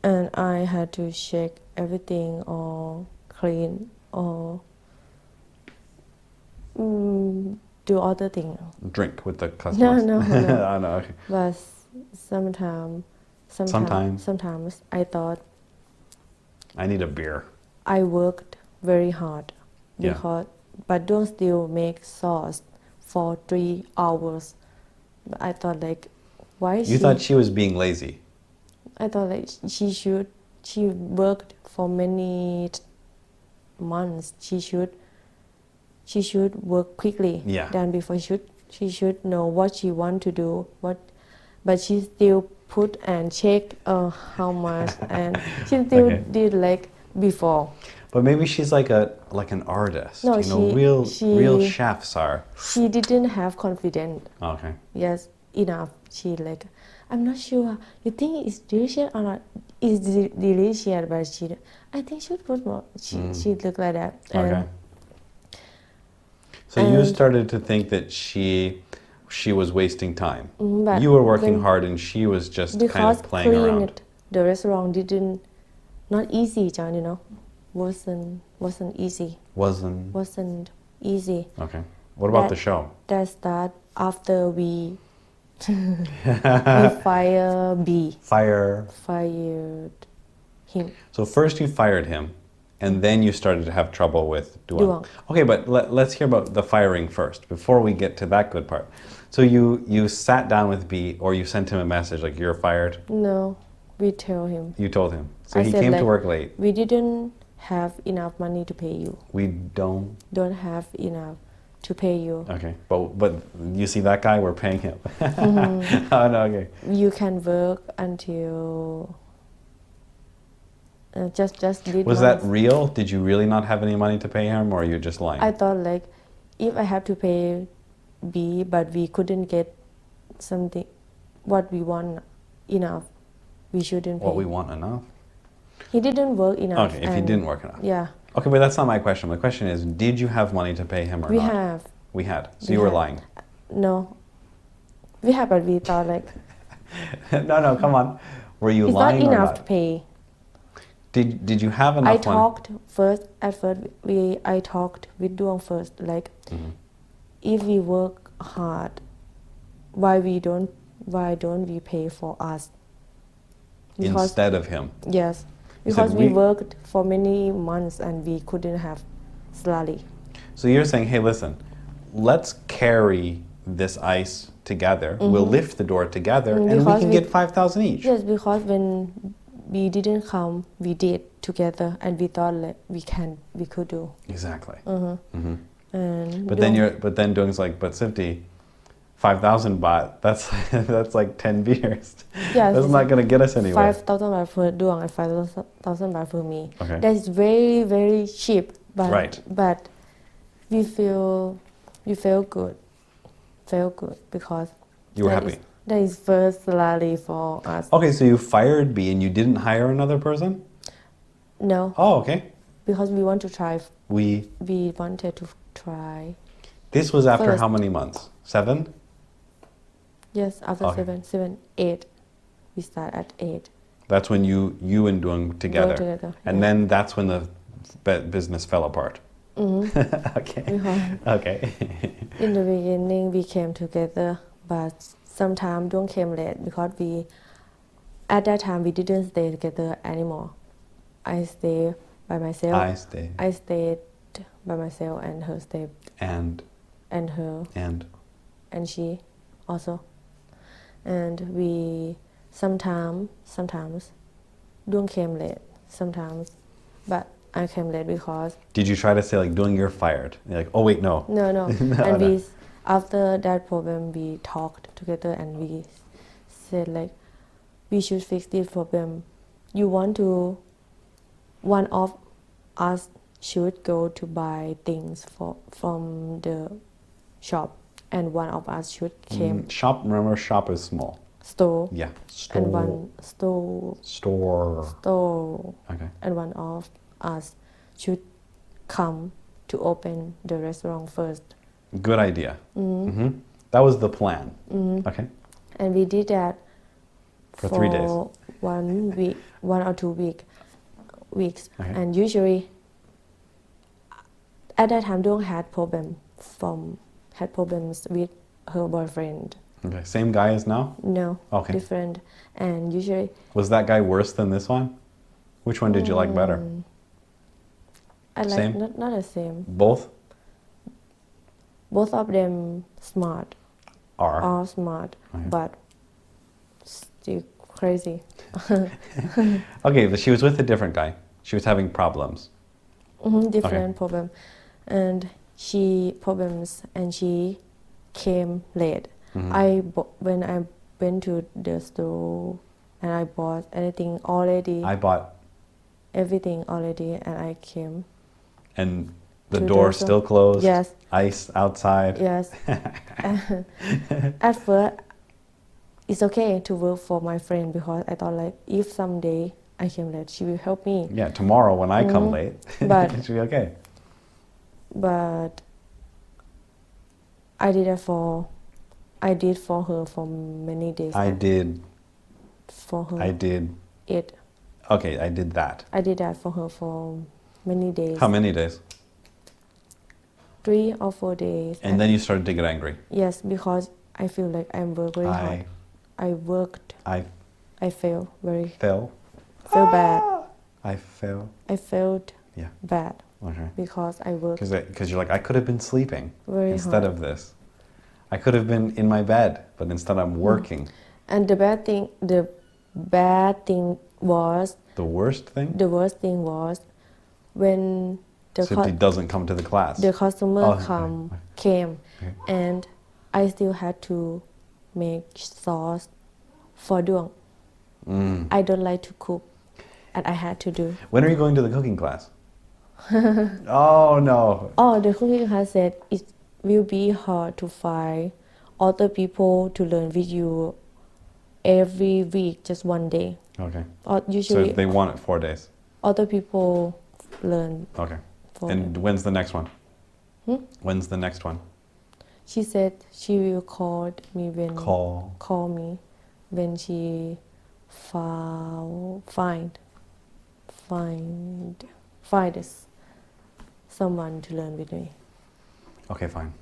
Speaker 2: And I had to check everything or clean or do other things.
Speaker 1: Drink with the customers.
Speaker 2: No.
Speaker 1: Oh, no, okay.
Speaker 2: But sometimes I thought
Speaker 1: I need a beer.
Speaker 2: I worked very hard
Speaker 1: Yeah.
Speaker 2: because but don't still make sauce for 3 hours. But I thought like why
Speaker 1: You thought she was being lazy.
Speaker 2: I thought like she worked for many months. She should work quickly.
Speaker 1: Yeah.
Speaker 2: Than before she should know what she want to do. But she still put and check how much and she still
Speaker 1: Okay.
Speaker 2: did like before.
Speaker 1: But maybe she's like an artist.
Speaker 2: No,
Speaker 1: real chefs are.
Speaker 2: She didn't have confidence.
Speaker 1: Okay.
Speaker 2: Yes, enough. She like, I'm not sure. You think it's delicious or not? It's delicious, but I think she should put more. She looked like that.
Speaker 1: Okay. So you
Speaker 2: and-
Speaker 1: started to think that she was wasting time.
Speaker 2: But
Speaker 1: You were working
Speaker 2: when-
Speaker 1: hard and she was just kind
Speaker 2: because
Speaker 1: of playing around.
Speaker 2: clean the restaurant not easy, John. Wasn't easy. Wasn't easy.
Speaker 1: Okay. What about
Speaker 2: That-
Speaker 1: the show?
Speaker 2: That start after we fire B.
Speaker 1: Fired
Speaker 2: him.
Speaker 1: So first you fired him, and then you started to have trouble with Duang.
Speaker 2: Duang.
Speaker 1: Okay, but let's hear about the firing first before we get to that good part. So you sat down with B, or you sent him a message like you're fired.
Speaker 2: No, we tell him.
Speaker 1: You told him. So
Speaker 2: I
Speaker 1: he
Speaker 2: said,
Speaker 1: came to
Speaker 2: like,
Speaker 1: work late.
Speaker 2: We didn't have enough money to pay you.
Speaker 1: We don't.
Speaker 2: Don't have enough to pay you.
Speaker 1: Okay, but you see that guy? We're paying him. Oh no. Okay.
Speaker 2: You can work until just did
Speaker 1: Was that
Speaker 2: months.
Speaker 1: real? Did you really not have any money to pay him, or are you just lying?
Speaker 2: I thought like if I have to pay B, but we couldn't get something what we want enough, we shouldn't pay.
Speaker 1: What we want enough?
Speaker 2: He didn't work enough.
Speaker 1: Okay, if he
Speaker 2: and-
Speaker 1: didn't work enough.
Speaker 2: Yeah,
Speaker 1: Okay, but that's not my question. My question is, did you have money to pay him or
Speaker 2: we
Speaker 1: not?
Speaker 2: have.
Speaker 1: We had. So
Speaker 2: We
Speaker 1: you were
Speaker 2: had.
Speaker 1: lying.
Speaker 2: No, we have, but we thought like
Speaker 1: No, come on. Were you
Speaker 2: it's not
Speaker 1: lying or
Speaker 2: enough
Speaker 1: not?
Speaker 2: to pay.
Speaker 1: Did you have enough
Speaker 2: I
Speaker 1: money?
Speaker 2: talked first. At first, I talked with Duang first. Like, if we work hard, why don't we pay for us? Because
Speaker 1: Instead of him.
Speaker 2: yes,
Speaker 1: You said
Speaker 2: because we
Speaker 1: we-
Speaker 2: worked for many months and we couldn't have salary.
Speaker 1: So you're saying, hey, listen, let's carry this ice together. We'll lift the door together, and we
Speaker 2: Because
Speaker 1: can
Speaker 2: we-
Speaker 1: get 5,000 each.
Speaker 2: Yes, because when we didn't come, we did together, and we thought like we could do.
Speaker 1: Exactly.
Speaker 2: And
Speaker 1: But then Doing's like, but Sifty, 5,000 baht. That's like 10 beers.
Speaker 2: Yeah,
Speaker 1: That's not going to get us anywhere.
Speaker 2: 5,000 baht for Duang and 5,000 baht for me.
Speaker 1: Okay.
Speaker 2: That is very very cheap, but
Speaker 1: Right.
Speaker 2: but we felt good because
Speaker 1: You were
Speaker 2: that
Speaker 1: happy.
Speaker 2: That is first salary for us.
Speaker 1: Okay, so you fired B and you didn't hire another person?
Speaker 2: No,
Speaker 1: Oh, okay.
Speaker 2: because we want to try.
Speaker 1: We
Speaker 2: wanted to try.
Speaker 1: This was after
Speaker 2: First.
Speaker 1: how many months? 7?
Speaker 2: Yes, after
Speaker 1: Okay.
Speaker 2: 7, 8. We start at 8.
Speaker 1: That's when you and Doing together.
Speaker 2: together,
Speaker 1: And
Speaker 2: yeah.
Speaker 1: then that's when the business fell apart. Okay. Okay.
Speaker 2: In the beginning, we came together, but sometimes Duang came late because at that time we didn't stay together anymore. I stayed by myself. I stayed by myself, and her stayed, and her, and she also. And we sometimes Duang came late, sometimes, but I came late because
Speaker 1: Did you try to say like, Doing, you're fired? You're like, oh wait, no.
Speaker 2: no. And
Speaker 1: no.
Speaker 2: after that problem, we talked together and we said like, we should fix this problem. One of us should go to buy things from the shop, and one of us should came
Speaker 1: Shop, remember, shop is small.
Speaker 2: store,
Speaker 1: Yeah.
Speaker 2: and one store,
Speaker 1: Okay.
Speaker 2: and one of us should come to open the restaurant first.
Speaker 1: Good idea. That was the plan. Okay.
Speaker 2: And we did that
Speaker 1: For 3 days.
Speaker 2: 1 or 2 weeks.
Speaker 1: Okay.
Speaker 2: And usually, at that time, Duang had problems with her boyfriend.
Speaker 1: Okay. Same guy as now?
Speaker 2: No,
Speaker 1: Okay.
Speaker 2: different. And usually,
Speaker 1: Was that guy worse than this one? Which one did you like better?
Speaker 2: I like
Speaker 1: Same?
Speaker 2: not the same.
Speaker 1: Both
Speaker 2: Both of them smart,
Speaker 1: are.
Speaker 2: all smart,
Speaker 1: Okay.
Speaker 2: but still crazy.
Speaker 1: Okay, but she was with a different guy. She was having problems.
Speaker 2: Different problem, and she came late. When I went to the store and I bought anything already,
Speaker 1: I bought,
Speaker 2: everything already, and I came.
Speaker 1: and the
Speaker 2: To
Speaker 1: door
Speaker 2: the store.
Speaker 1: still closed.
Speaker 2: Yes.
Speaker 1: Ice outside.
Speaker 2: Yes. At first, it's okay to work for my friend because I thought like if someday I came late, she will help me.
Speaker 1: Yeah, tomorrow when I come late,
Speaker 2: But-
Speaker 1: it should be okay.
Speaker 2: But I did for her for many days.
Speaker 1: I did
Speaker 2: It.
Speaker 1: Okay, I did that.
Speaker 2: I did that for her for many days.
Speaker 1: How many days?
Speaker 2: 3 or 4 days.
Speaker 1: And then you started to get angry.
Speaker 2: Yes, because I feel like I worked very hard. I worked.
Speaker 1: I
Speaker 2: I felt
Speaker 1: fell.
Speaker 2: bad.
Speaker 1: I
Speaker 2: I felt
Speaker 1: Yeah.
Speaker 2: bad
Speaker 1: Okay.
Speaker 2: because I worked
Speaker 1: Because you're like, I could have been sleeping
Speaker 2: very
Speaker 1: instead
Speaker 2: hard.
Speaker 1: of this. I could have been in my bed, but instead I'm working.
Speaker 2: And the bad thing was,
Speaker 1: The worst thing?
Speaker 2: was when
Speaker 1: Sifty doesn't come to the class.
Speaker 2: the customer
Speaker 1: Oh,
Speaker 2: came,
Speaker 1: Okay.
Speaker 2: and I still had to make sauce for Duang. I don't like to cook, and I had to do.
Speaker 1: When are you going to the cooking class? Oh no.
Speaker 2: Oh, the cooking class said it will be hard to find other people to learn with you every week, just one day.
Speaker 1: Okay.
Speaker 2: Or
Speaker 1: So
Speaker 2: usually,
Speaker 1: they want it 4 days.
Speaker 2: other people learn.
Speaker 1: Okay.
Speaker 2: For
Speaker 1: And
Speaker 2: them.
Speaker 1: when's the next one? When's the next one?
Speaker 2: She said she will call me when she find someone to learn with me.
Speaker 1: Okay, fine.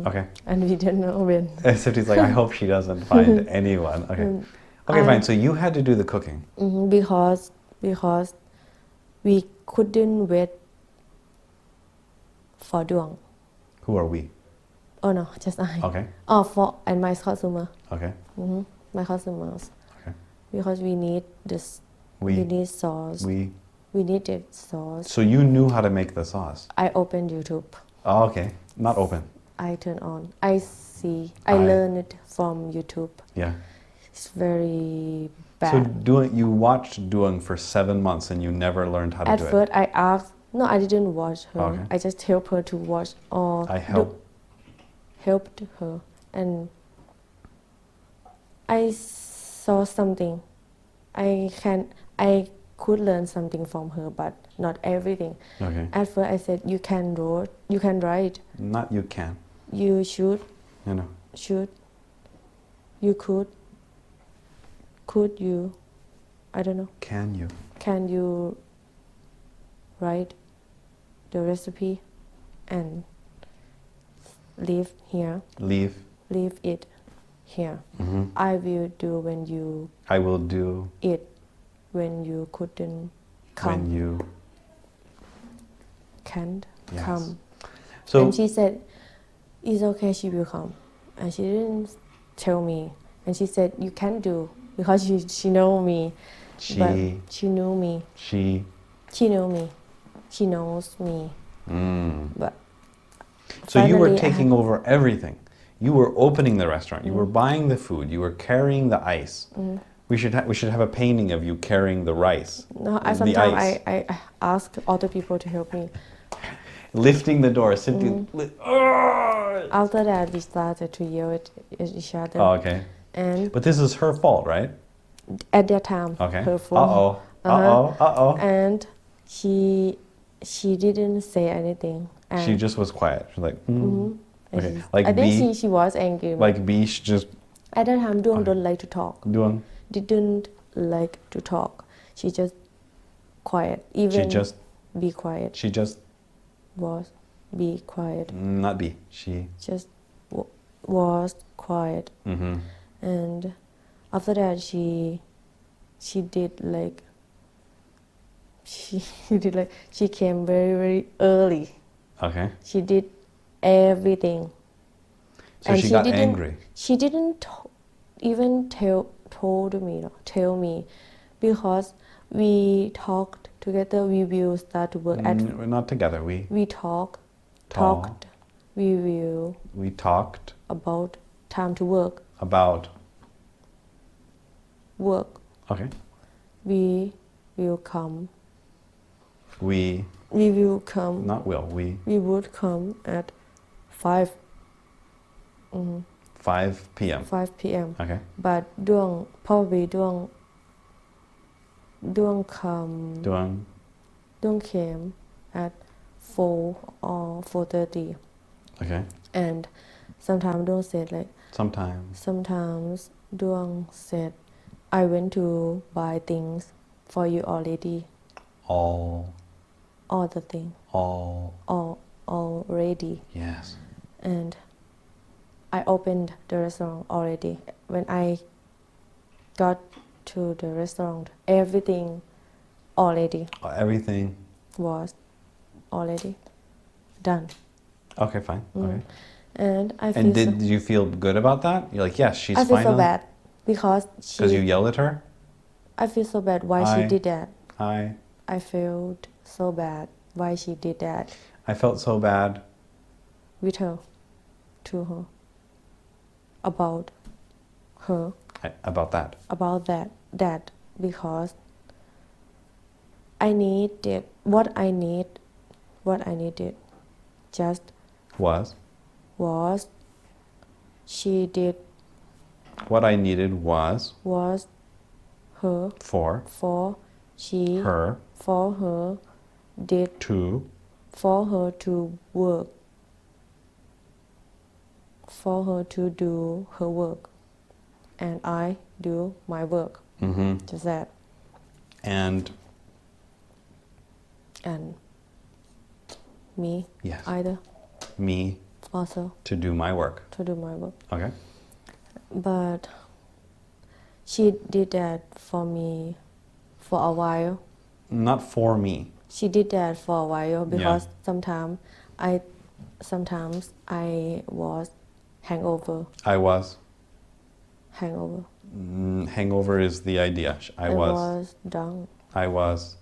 Speaker 1: Okay.
Speaker 2: And we don't know when.
Speaker 1: Sifty's like, I hope she doesn't find anyone. Okay. Okay, fine. So you had to do the cooking.
Speaker 2: Because we couldn't wait for Duang.
Speaker 1: Who are we?
Speaker 2: Oh no, just I.
Speaker 1: Okay.
Speaker 2: Oh, and my customer.
Speaker 1: Okay.
Speaker 2: My customers.
Speaker 1: Okay.
Speaker 2: Because we need we need sauce. We needed sauce.
Speaker 1: So you knew how to make the sauce.
Speaker 2: I opened YouTube.
Speaker 1: Oh, okay. Not open.
Speaker 2: I turn on. I see. I learned it from YouTube.
Speaker 1: Yeah.
Speaker 2: It's very bad.
Speaker 1: So you watched doing for 7 months and you never learned how to do it.
Speaker 2: At first, I asked. No, I didn't watch her.
Speaker 1: Okay.
Speaker 2: I just helped her to watch or helped her, and I saw something. I could learn something from her, but not everything.
Speaker 1: Okay.
Speaker 2: At first, I said, you can write.
Speaker 1: Not you can.
Speaker 2: You should.
Speaker 1: You know.
Speaker 2: Should. You could. Could you? I don't know.
Speaker 1: Can you?
Speaker 2: Can you write the recipe and leave here? Leave it here.
Speaker 1: Mm-hmm.
Speaker 2: I will do when you.
Speaker 1: I will do.
Speaker 2: It when you couldn't come.
Speaker 1: When you.
Speaker 2: Can't
Speaker 1: Yes.
Speaker 2: come.
Speaker 1: So.
Speaker 2: And she said, it's okay, she will come. And she didn't tell me. And she said, you can do, because she know me. But she knew me. She knew me. She knows me. But
Speaker 1: So you were
Speaker 2: finally
Speaker 1: taking over everything. You were opening the restaurant. You were buying the food. You were carrying the ice. We should have a painting of you carrying the rice.
Speaker 2: No,
Speaker 1: and the
Speaker 2: sometimes
Speaker 1: ice.
Speaker 2: I ask other people to help me.
Speaker 1: Lifting the door, sitting.
Speaker 2: After that, we started to yell at each other.
Speaker 1: Oh, okay.
Speaker 2: And
Speaker 1: But this is her fault, right?
Speaker 2: at that time,
Speaker 1: Okay.
Speaker 2: her fault.
Speaker 1: Uh-oh.
Speaker 2: And she didn't say anything. And
Speaker 1: She just was quiet. She's like, Okay. Like
Speaker 2: I think
Speaker 1: B.
Speaker 2: she was angry.
Speaker 1: Like B, she just
Speaker 2: At that time, Duong don't like to talk.
Speaker 1: doing.
Speaker 2: Didn't like to talk. She just quiet. Even be quiet.
Speaker 1: She just
Speaker 2: Was be quiet.
Speaker 1: not B. She.
Speaker 2: Just was quiet.
Speaker 1: Mm-hmm.
Speaker 2: And after that, she did like she came very very early.
Speaker 1: Okay.
Speaker 2: She did everything.
Speaker 1: So
Speaker 2: And
Speaker 1: she got angry.
Speaker 2: She didn't even tell me, because we talked together. We will start to work at.
Speaker 1: We're not together.
Speaker 2: We talked. We
Speaker 1: talked
Speaker 2: about time to work.
Speaker 1: about.
Speaker 2: Work.
Speaker 1: Okay.
Speaker 2: We will come.
Speaker 1: We
Speaker 2: will come.
Speaker 1: not will.
Speaker 2: We would come at 5.
Speaker 1: 5 p.m.
Speaker 2: 5 p.m.
Speaker 1: Okay.
Speaker 2: But probably Duong came at 4 or 4:30.
Speaker 1: Okay.
Speaker 2: And sometimes Duong said like.
Speaker 1: Sometimes
Speaker 2: Duong said, I went to buy things for you already. All the things. Already.
Speaker 1: Yes.
Speaker 2: And I opened the restaurant already. When I got to the restaurant, everything already was already done.
Speaker 1: Okay, fine. Okay.
Speaker 2: And
Speaker 1: did you feel good about that? You're like, yes, she's
Speaker 2: I feel
Speaker 1: fine
Speaker 2: so
Speaker 1: now?
Speaker 2: bad because
Speaker 1: you yelled at her?
Speaker 2: I feel so bad why she did that.
Speaker 1: I
Speaker 2: felt so bad why she did that.
Speaker 1: I felt so bad.
Speaker 2: With her. To her. About her.
Speaker 1: About that.
Speaker 2: About that. Because I needed what I needed just was she did.
Speaker 1: What I needed was
Speaker 2: her
Speaker 1: for
Speaker 2: she
Speaker 1: her
Speaker 2: for her did
Speaker 1: to
Speaker 2: for her to work, for her to do her work, and I do my work. Just that.
Speaker 1: And
Speaker 2: me.
Speaker 1: Yes.
Speaker 2: Either.
Speaker 1: Me.
Speaker 2: Also.
Speaker 1: To do my work. Okay.
Speaker 2: But she did that for me for a while.
Speaker 1: Not for me.
Speaker 2: She did that for a while because sometimes I was hangover.
Speaker 1: I was.
Speaker 2: Hangover.
Speaker 1: Hangover is the idea.
Speaker 2: I was drunk.
Speaker 1: I was.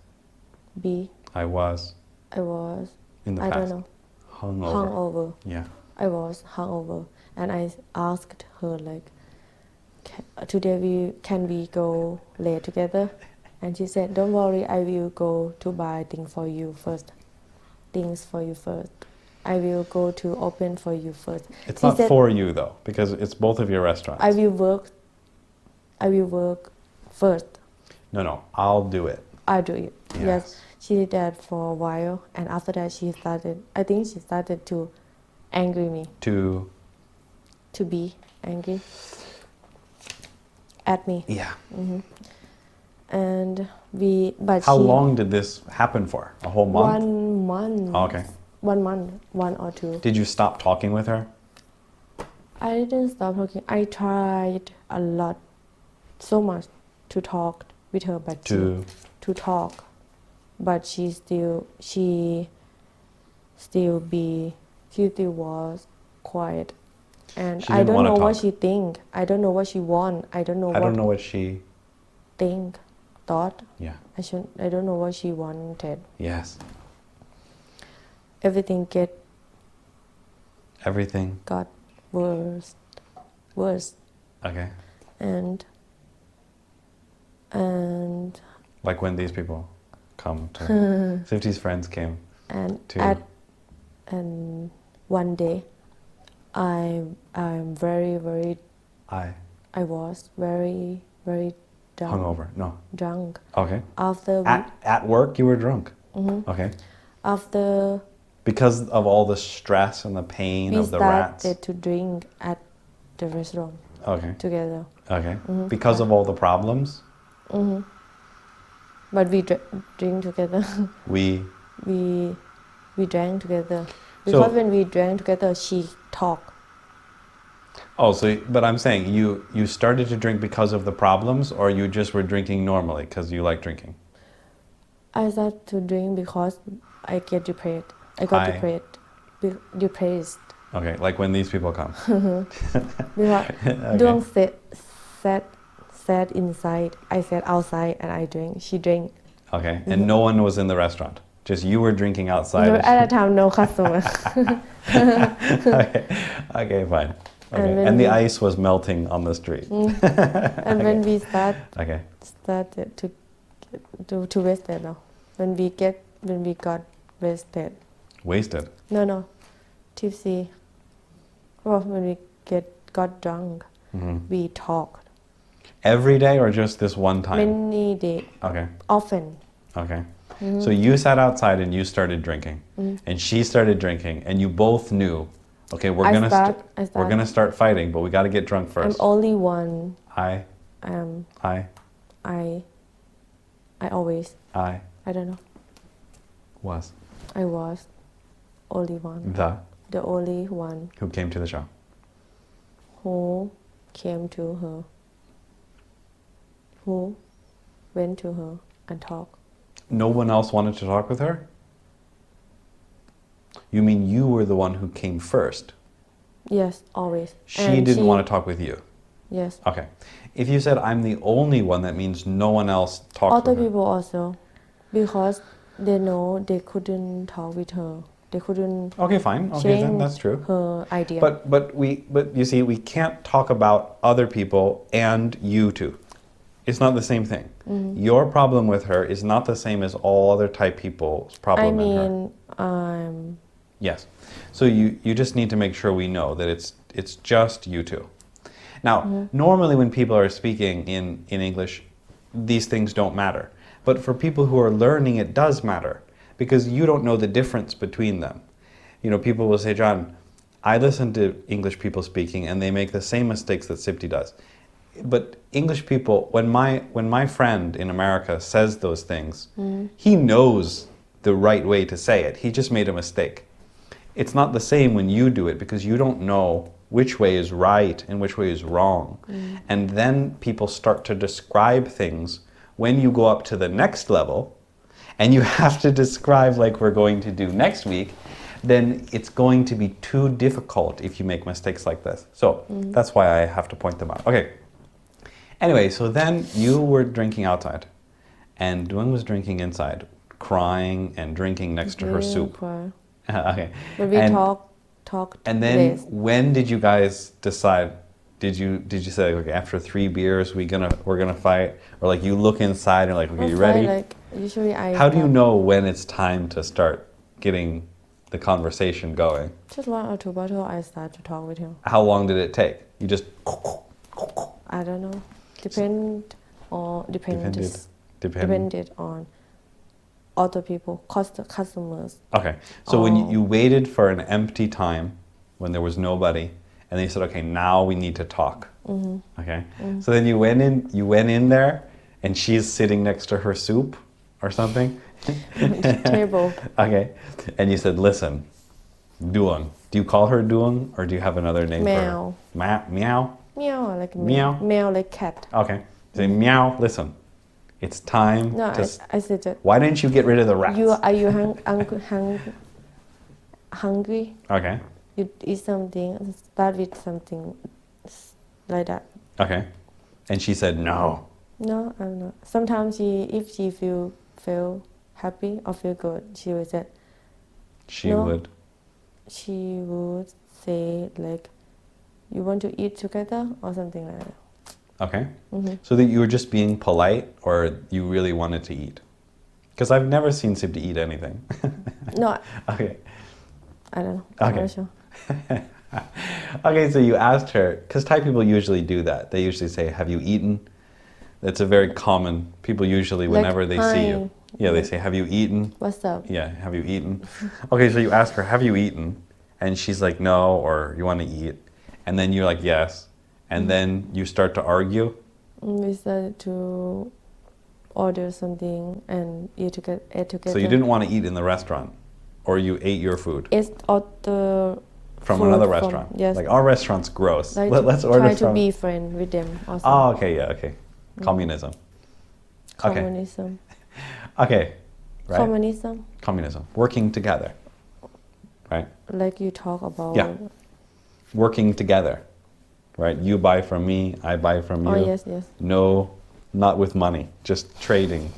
Speaker 2: B.
Speaker 1: I was.
Speaker 2: I was.
Speaker 1: In the
Speaker 2: I
Speaker 1: past.
Speaker 2: don't know.
Speaker 1: Hungover.
Speaker 2: Hungover.
Speaker 1: Yeah.
Speaker 2: I was hungover, and I asked her like, "Today can we go late together?" And she said, "Don't worry, I will go to buy things for you first. I will go to open for you first."
Speaker 1: It's
Speaker 2: She
Speaker 1: not
Speaker 2: said,
Speaker 1: for you though, because it's both of your restaurants.
Speaker 2: I will work first.
Speaker 1: No, I'll do it.
Speaker 2: I'll do it.
Speaker 1: Yes.
Speaker 2: Yes. She did that for a while, and after that she started to angry me.
Speaker 1: To
Speaker 2: be angry at me.
Speaker 1: Yeah.
Speaker 2: And
Speaker 1: How long did this happen for? A whole month?
Speaker 2: 1 month.
Speaker 1: Oh, okay.
Speaker 2: 1 month, 1 or 2.
Speaker 1: Did you stop talking with her?
Speaker 2: I didn't stop talking. I tried a lot, so much to talk with her, but to talk, but she still was quiet, and
Speaker 1: She
Speaker 2: I
Speaker 1: didn't
Speaker 2: don't
Speaker 1: wanna
Speaker 2: know what
Speaker 1: talk.
Speaker 2: she think. I don't know what she want. I don't know
Speaker 1: what she...
Speaker 2: thought.
Speaker 1: Yeah.
Speaker 2: I don't know what she wanted.
Speaker 1: Yes.
Speaker 2: Everything got worse.
Speaker 1: Okay.
Speaker 2: And
Speaker 1: Like when these people come to... 50's friends came to...
Speaker 2: and one day I'm very I was very drunk.
Speaker 1: Hungover? No.
Speaker 2: Drunk.
Speaker 1: Okay.
Speaker 2: After
Speaker 1: At work you were drunk? Okay.
Speaker 2: After
Speaker 1: because of all the stress and the pain of the rats?
Speaker 2: We started to drink at the restaurant.
Speaker 1: Okay.
Speaker 2: Together.
Speaker 1: Okay. Because of all the problems?
Speaker 2: But we drink together.
Speaker 1: We
Speaker 2: drank together. Because when we drank together, she talked.
Speaker 1: Oh, but I'm saying you started to drink because of the problems, or you just were drinking normally because you like drinking?
Speaker 2: I started to drink because I get depressed. I got depressed.
Speaker 1: Okay, like when these people come.
Speaker 2: Because
Speaker 1: Okay.
Speaker 2: Dwang sat inside, I sat outside, and I drank. She drank.
Speaker 1: Okay, and no one was in the restaurant? Just you were drinking outside?
Speaker 2: No, at that time, no customer.
Speaker 1: Okay, fine. Okay. And the ice was melting on the street.
Speaker 2: And when we started to wasted now. When we got wasted.
Speaker 1: Wasted?
Speaker 2: No. Tipsy. Well, when we got drunk, we talked.
Speaker 1: Every day or just this one time?
Speaker 2: Many days.
Speaker 1: Okay.
Speaker 2: Often.
Speaker 1: Okay. So you sat outside and you started drinking, and she started drinking, and you both knew, okay, we're gonna start fighting, but we got to get drunk first.
Speaker 2: I'm only one. I always. I don't know.
Speaker 1: Was.
Speaker 2: I was only one. The only one.
Speaker 1: Who came to the show?
Speaker 2: Who came to her. Who went to her and talked.
Speaker 1: No one else wanted to talk with her? You mean you were the one who came first?
Speaker 2: Yes, always.
Speaker 1: She didn't want to talk with you?
Speaker 2: Yes.
Speaker 1: Okay. If you said, I'm the only one, that means no one else talked
Speaker 2: Other
Speaker 1: with her.
Speaker 2: people also. Because they know they couldn't talk with her. They couldn't
Speaker 1: Okay, fine. Okay, then that's true.
Speaker 2: Her idea.
Speaker 1: But you see, we can't talk about other people and you two. It's not the same thing. Your problem with her is not the same as all other type people's problem in her. Yes. So you just need to make sure we know that it's just you two. Now, normally when people are speaking in English, these things don't matter. But for people who are learning, it does matter. Because you don't know the difference between them. You know, people will say, John, I listen to English people speaking and they make the same mistakes that Sipti does. But English people, when my friend in America says those things, he knows the right way to say it. He just made a mistake. It's not the same when you do it because you don't know which way is right and which way is wrong. And then people start to describe things when you go up to the next level and you have to describe like we're going to do next week, then it's going to be too difficult if you make mistakes like this. So that's why I have to point them out. Okay. Anyway, so then you were drinking outside, and Duong was drinking inside, crying and drinking next to her
Speaker 2: Yeah,
Speaker 1: soup.
Speaker 2: cry.
Speaker 1: Okay.
Speaker 2: But we
Speaker 1: and,
Speaker 2: talked
Speaker 1: And then
Speaker 2: less.
Speaker 1: when did you guys decide? Did you say, okay, after 3 beers we're gonna fight, or like you look inside and like, okay,
Speaker 2: Not
Speaker 1: you
Speaker 2: fight,
Speaker 1: ready?
Speaker 2: Like usually I.
Speaker 1: How do you
Speaker 2: start
Speaker 1: know when it's time to start getting the conversation going?
Speaker 2: Just 1 or 2 bottles, I start to talk with him.
Speaker 1: How long did it take? You just
Speaker 2: I don't know. Depended on other people, customers.
Speaker 1: Okay. So when you waited for an empty time, when there was nobody, and then you said, okay, now we need to talk. Okay. So then you went in there, and she's sitting next to her soup or something.
Speaker 2: Table.
Speaker 1: Okay. And you said, listen, Duong. Do you call her Duong, or do you have another name
Speaker 2: Meow.
Speaker 1: for her? Meow?
Speaker 2: Meow like
Speaker 1: Meow?
Speaker 2: Meow like cat.
Speaker 1: Okay. Say, meow, listen. It's time
Speaker 2: No,
Speaker 1: to...
Speaker 2: I said that.
Speaker 1: Why didn't you get rid of the rats?
Speaker 2: Are you hungry?
Speaker 1: Okay.
Speaker 2: You eat something. Start with something like that.
Speaker 1: Okay. And she said, no.
Speaker 2: No, I'm not. Sometimes if she feel happy or feel good, she will say.
Speaker 1: She
Speaker 2: No.
Speaker 1: would.
Speaker 2: She would say like, you want to eat together or something like that.
Speaker 1: Okay. So that you were just being polite, or you really wanted to eat? Because I've never seen Sipti eat anything.
Speaker 2: No,
Speaker 1: Okay.
Speaker 2: I don't know.
Speaker 1: Okay.
Speaker 2: I'm not sure.
Speaker 1: Okay, so you asked her, because Thai people usually do that. They usually say, have you eaten? That's a very common, people usually, whenever they see you. Yeah, they say, have you eaten?
Speaker 2: What's up?
Speaker 1: Yeah, have you eaten? Okay, so you ask her, have you eaten? And she's like, no, or you want to eat? And then you're like, yes. And then you start to argue.
Speaker 2: We started to order something and eat together.
Speaker 1: So you didn't want to eat in the restaurant, or you ate your food
Speaker 2: It's order
Speaker 1: from
Speaker 2: food
Speaker 1: another
Speaker 2: from-
Speaker 1: restaurant.
Speaker 2: yes.
Speaker 1: Like our restaurant's gross.
Speaker 2: like
Speaker 1: Let's
Speaker 2: to
Speaker 1: order
Speaker 2: try
Speaker 1: from.
Speaker 2: to be friend with them also.
Speaker 1: Oh, okay, yeah, okay. Communism. Okay.
Speaker 2: Communism.
Speaker 1: Okay. Right.
Speaker 2: Communism.
Speaker 1: Communism. Working together. Right.
Speaker 2: Like you talk about.
Speaker 1: Yeah. Working together. Right. You buy from me. I buy from you.
Speaker 2: Oh yes.
Speaker 1: No, not with money. Just trading.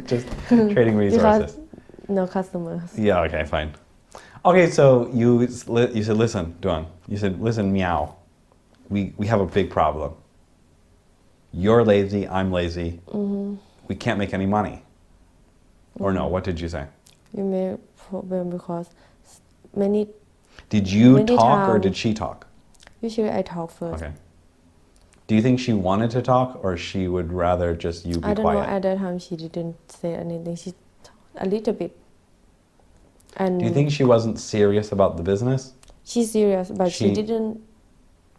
Speaker 1: Just trading resources.
Speaker 2: Because no customers.
Speaker 1: Yeah, okay, fine. Okay, so you said, listen, Duan. You said, listen, meow. We have a big problem. You're lazy, I'm lazy. We can't make any money. Or no, what did you say?
Speaker 2: You may problem because many.
Speaker 1: Did you
Speaker 2: Many
Speaker 1: talk or
Speaker 2: times-
Speaker 1: did she talk?
Speaker 2: Usually I talk first.
Speaker 1: Okay. Do you think she wanted to talk, or she would rather just you be
Speaker 2: I don't
Speaker 1: quiet?
Speaker 2: know. At that time, she didn't say anything. She talked a little bit. And
Speaker 1: Do you think she wasn't serious about the business?
Speaker 2: she's serious, but she
Speaker 1: She-
Speaker 2: didn't.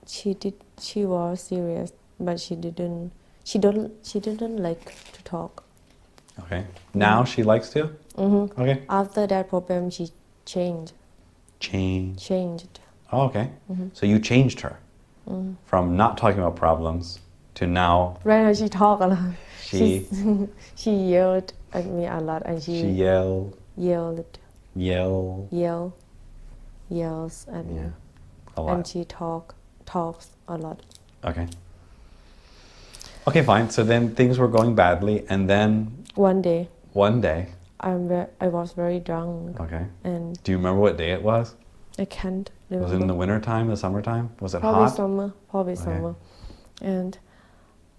Speaker 2: She was serious, but she didn't. She didn't like to talk.
Speaker 1: Okay. Now she likes to? Okay.
Speaker 2: After that problem, she changed.
Speaker 1: Changed. Oh, okay. So you changed her from not talking about problems to now
Speaker 2: Right now, she talk a lot.
Speaker 1: she
Speaker 2: She yelled at me a lot, and
Speaker 1: she yells
Speaker 2: at me,
Speaker 1: a lot.
Speaker 2: and she talks a lot.
Speaker 1: Okay. Okay, fine. So then things were going badly, and then
Speaker 2: One day,
Speaker 1: I
Speaker 2: was very drunk,
Speaker 1: okay.
Speaker 2: and
Speaker 1: Do you remember what day it was?
Speaker 2: I can't
Speaker 1: Was
Speaker 2: remember.
Speaker 1: it in the winter time, the summertime? Was it
Speaker 2: Probably
Speaker 1: hot?
Speaker 2: summer. Probably
Speaker 1: Okay.
Speaker 2: summer. And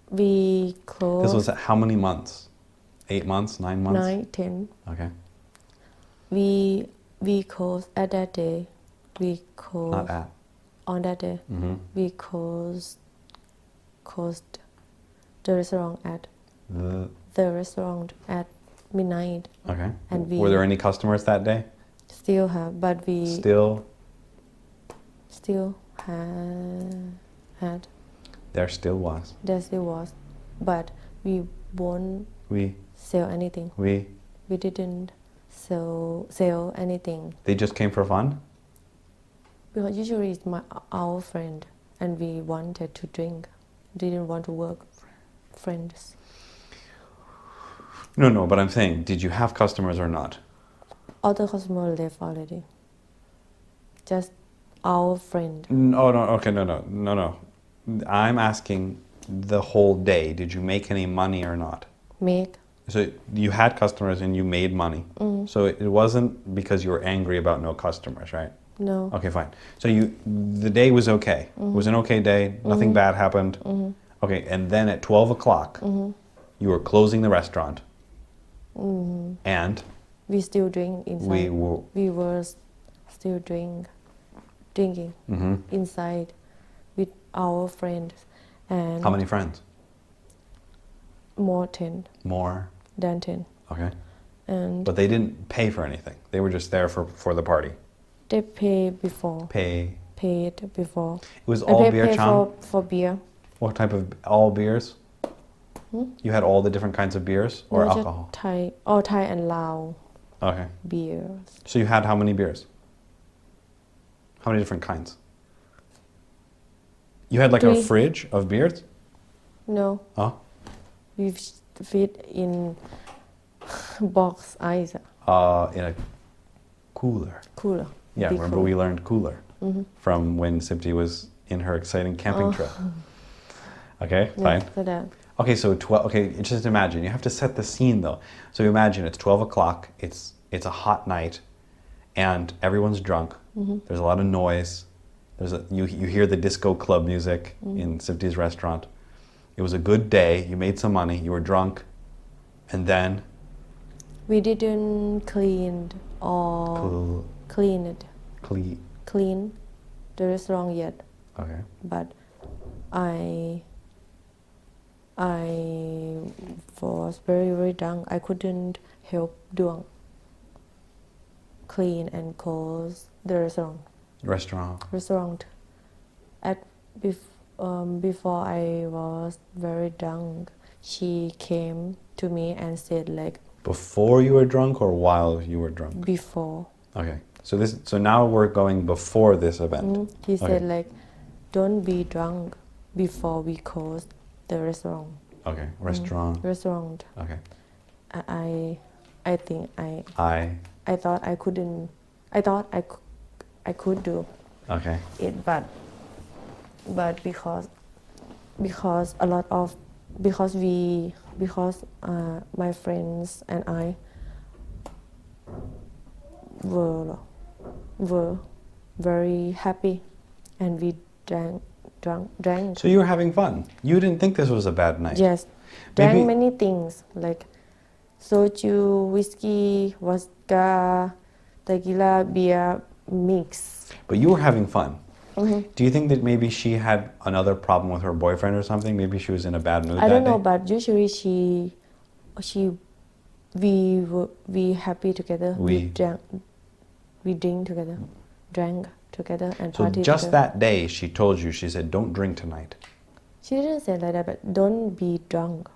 Speaker 2: we
Speaker 1: This
Speaker 2: closed
Speaker 1: was how many months? 8 months? 9 months?
Speaker 2: 9, 10.
Speaker 1: Okay.
Speaker 2: We closed at that day. We closed
Speaker 1: Not at.
Speaker 2: on that day. We closed the restaurant at midnight.
Speaker 1: Okay.
Speaker 2: And
Speaker 1: Were there any customers that day?
Speaker 2: Still have, but we
Speaker 1: Still?
Speaker 2: had.
Speaker 1: There still was.
Speaker 2: There still was, but we won't
Speaker 1: We
Speaker 2: sell anything. We didn't sell anything
Speaker 1: They just came for fun?
Speaker 2: because usually it's our friend, and we wanted to drink. Didn't want to work. Friends.
Speaker 1: No, but I'm saying, did you have customers or not?
Speaker 2: Other customer left already. Just our friend.
Speaker 1: Oh, no, okay, no. I'm asking, the whole day, did you make any money or not?
Speaker 2: Make.
Speaker 1: So you had customers and you made money. So it wasn't because you were angry about no customers, right?
Speaker 2: No.
Speaker 1: Okay, fine. So the day was okay. It was an okay day. Nothing bad happened. Okay, and then at 12 o'clock, you were closing the restaurant. And
Speaker 2: We still drink inside. We were still drinking inside with our friends. And
Speaker 1: how many friends?
Speaker 2: More 10 than 10.
Speaker 1: Okay.
Speaker 2: And
Speaker 1: But they didn't pay for anything. They were just there for the party.
Speaker 2: they pay before. Paid before.
Speaker 1: It was all beer,
Speaker 2: pay
Speaker 1: Chang?
Speaker 2: for beer.
Speaker 1: What type of, all beers? You had all the different kinds of beers or
Speaker 2: No, just
Speaker 1: alcohol?
Speaker 2: Thai and Lao
Speaker 1: Okay.
Speaker 2: beers.
Speaker 1: So you had how many beers? How many different kinds? You had like a
Speaker 2: 3.
Speaker 1: fridge of beers?
Speaker 2: No,
Speaker 1: Oh.
Speaker 2: we fit in box ice
Speaker 1: In a cooler.
Speaker 2: cooler.
Speaker 1: Yeah,
Speaker 2: Big
Speaker 1: remember
Speaker 2: cooler.
Speaker 1: we learned cooler from when Sipti was in her exciting camping trip. Okay,
Speaker 2: Yeah,
Speaker 1: fine.
Speaker 2: so that.
Speaker 1: Okay, so 12, okay, just imagine, you have to set the scene though. So imagine it's 12 o'clock, it's a hot night, and everyone's drunk. There's a lot of noise. You hear the disco club music in Sifti's restaurant. It was a good day, you made some money, you were drunk, and then
Speaker 2: We didn't clean or clean the restaurant yet,
Speaker 1: okay.
Speaker 2: but I was very, very drunk. I couldn't help Duang clean and close the restaurant. Before I was very drunk, she came to me and said like,
Speaker 1: Before you were drunk or while you were drunk?
Speaker 2: before.
Speaker 1: Okay. So now we're going before this event.
Speaker 2: He said
Speaker 1: Okay.
Speaker 2: like, don't be drunk before we close the restaurant.
Speaker 1: Okay. Restaurant.
Speaker 2: Restaurant.
Speaker 1: Okay.
Speaker 2: I think I thought I couldn't. I thought I could do
Speaker 1: Okay.
Speaker 2: it, but because a lot of because my friends and I were very happy, and we drank.
Speaker 1: So you were having fun. You didn't think this was a bad night.
Speaker 2: Yes, drank
Speaker 1: Maybe-
Speaker 2: many things like soju, whiskey, vodka, tequila, beer mix.
Speaker 1: But you were having fun. Do you think that maybe she had another problem with her boyfriend or something? Maybe she was in a bad mood
Speaker 2: I
Speaker 1: that
Speaker 2: don't know,
Speaker 1: day?
Speaker 2: but usually we happy together.
Speaker 1: We
Speaker 2: drink together, drank together, and
Speaker 1: So
Speaker 2: party
Speaker 1: just
Speaker 2: together.
Speaker 1: that day, she told you, she said, don't drink tonight.
Speaker 2: She didn't say like that, but don't be drunk.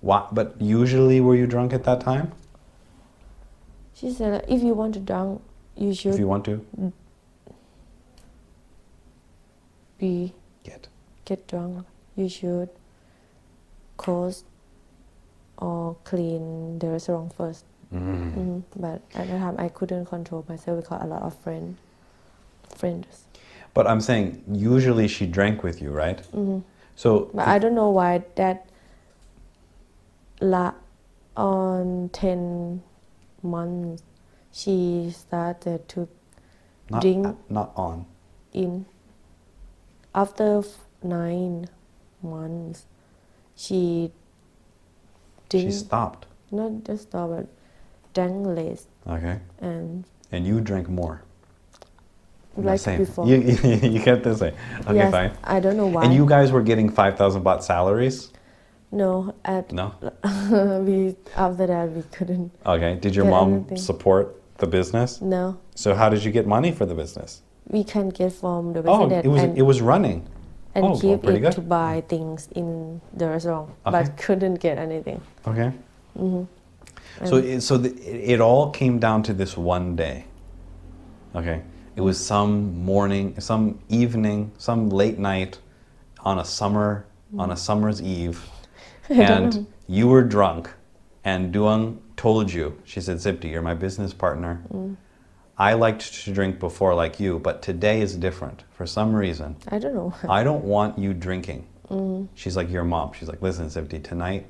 Speaker 1: Why? But usually were you drunk at that time?
Speaker 2: She said like, if you want to drunk, you
Speaker 1: If
Speaker 2: should
Speaker 1: you want to?
Speaker 2: get drunk. You should close or clean the restaurant first. But at that time I couldn't control myself because a lot of friends.
Speaker 1: But I'm saying, usually she drank with you, right? So,
Speaker 2: But I don't know why that on 10 months she started to drink
Speaker 1: not on.
Speaker 2: in. After 9 months, she
Speaker 1: She stopped.
Speaker 2: not just stop, but drank less
Speaker 1: Okay.
Speaker 2: and
Speaker 1: And you drank more.
Speaker 2: like
Speaker 1: Same.
Speaker 2: before.
Speaker 1: You kept the same. Okay,
Speaker 2: Yes,
Speaker 1: fine.
Speaker 2: I don't know why.
Speaker 1: And you guys were getting 5,000 baht salaries?
Speaker 2: No,
Speaker 1: No?
Speaker 2: after that we couldn't.
Speaker 1: Okay. Did your
Speaker 2: Get
Speaker 1: mom
Speaker 2: anything.
Speaker 1: support the business?
Speaker 2: No,
Speaker 1: So how did you get money for the business?
Speaker 2: we can get from the
Speaker 1: Oh,
Speaker 2: president
Speaker 1: it was running.
Speaker 2: and
Speaker 1: well,
Speaker 2: keep
Speaker 1: pretty
Speaker 2: it
Speaker 1: good.
Speaker 2: to buy things in the restaurant,
Speaker 1: Okay.
Speaker 2: but couldn't get anything.
Speaker 1: Okay. So it all came down to this one day. Okay. It was some morning, some evening, some late night on a summer's eve, and you were drunk, and Duang told you, she said, Sipti, you're my business partner. I liked to drink before like you, but today is different. For some reason,
Speaker 2: I don't know.
Speaker 1: I don't want you drinking She's like your mom. She's like, listen, Sifty, tonight,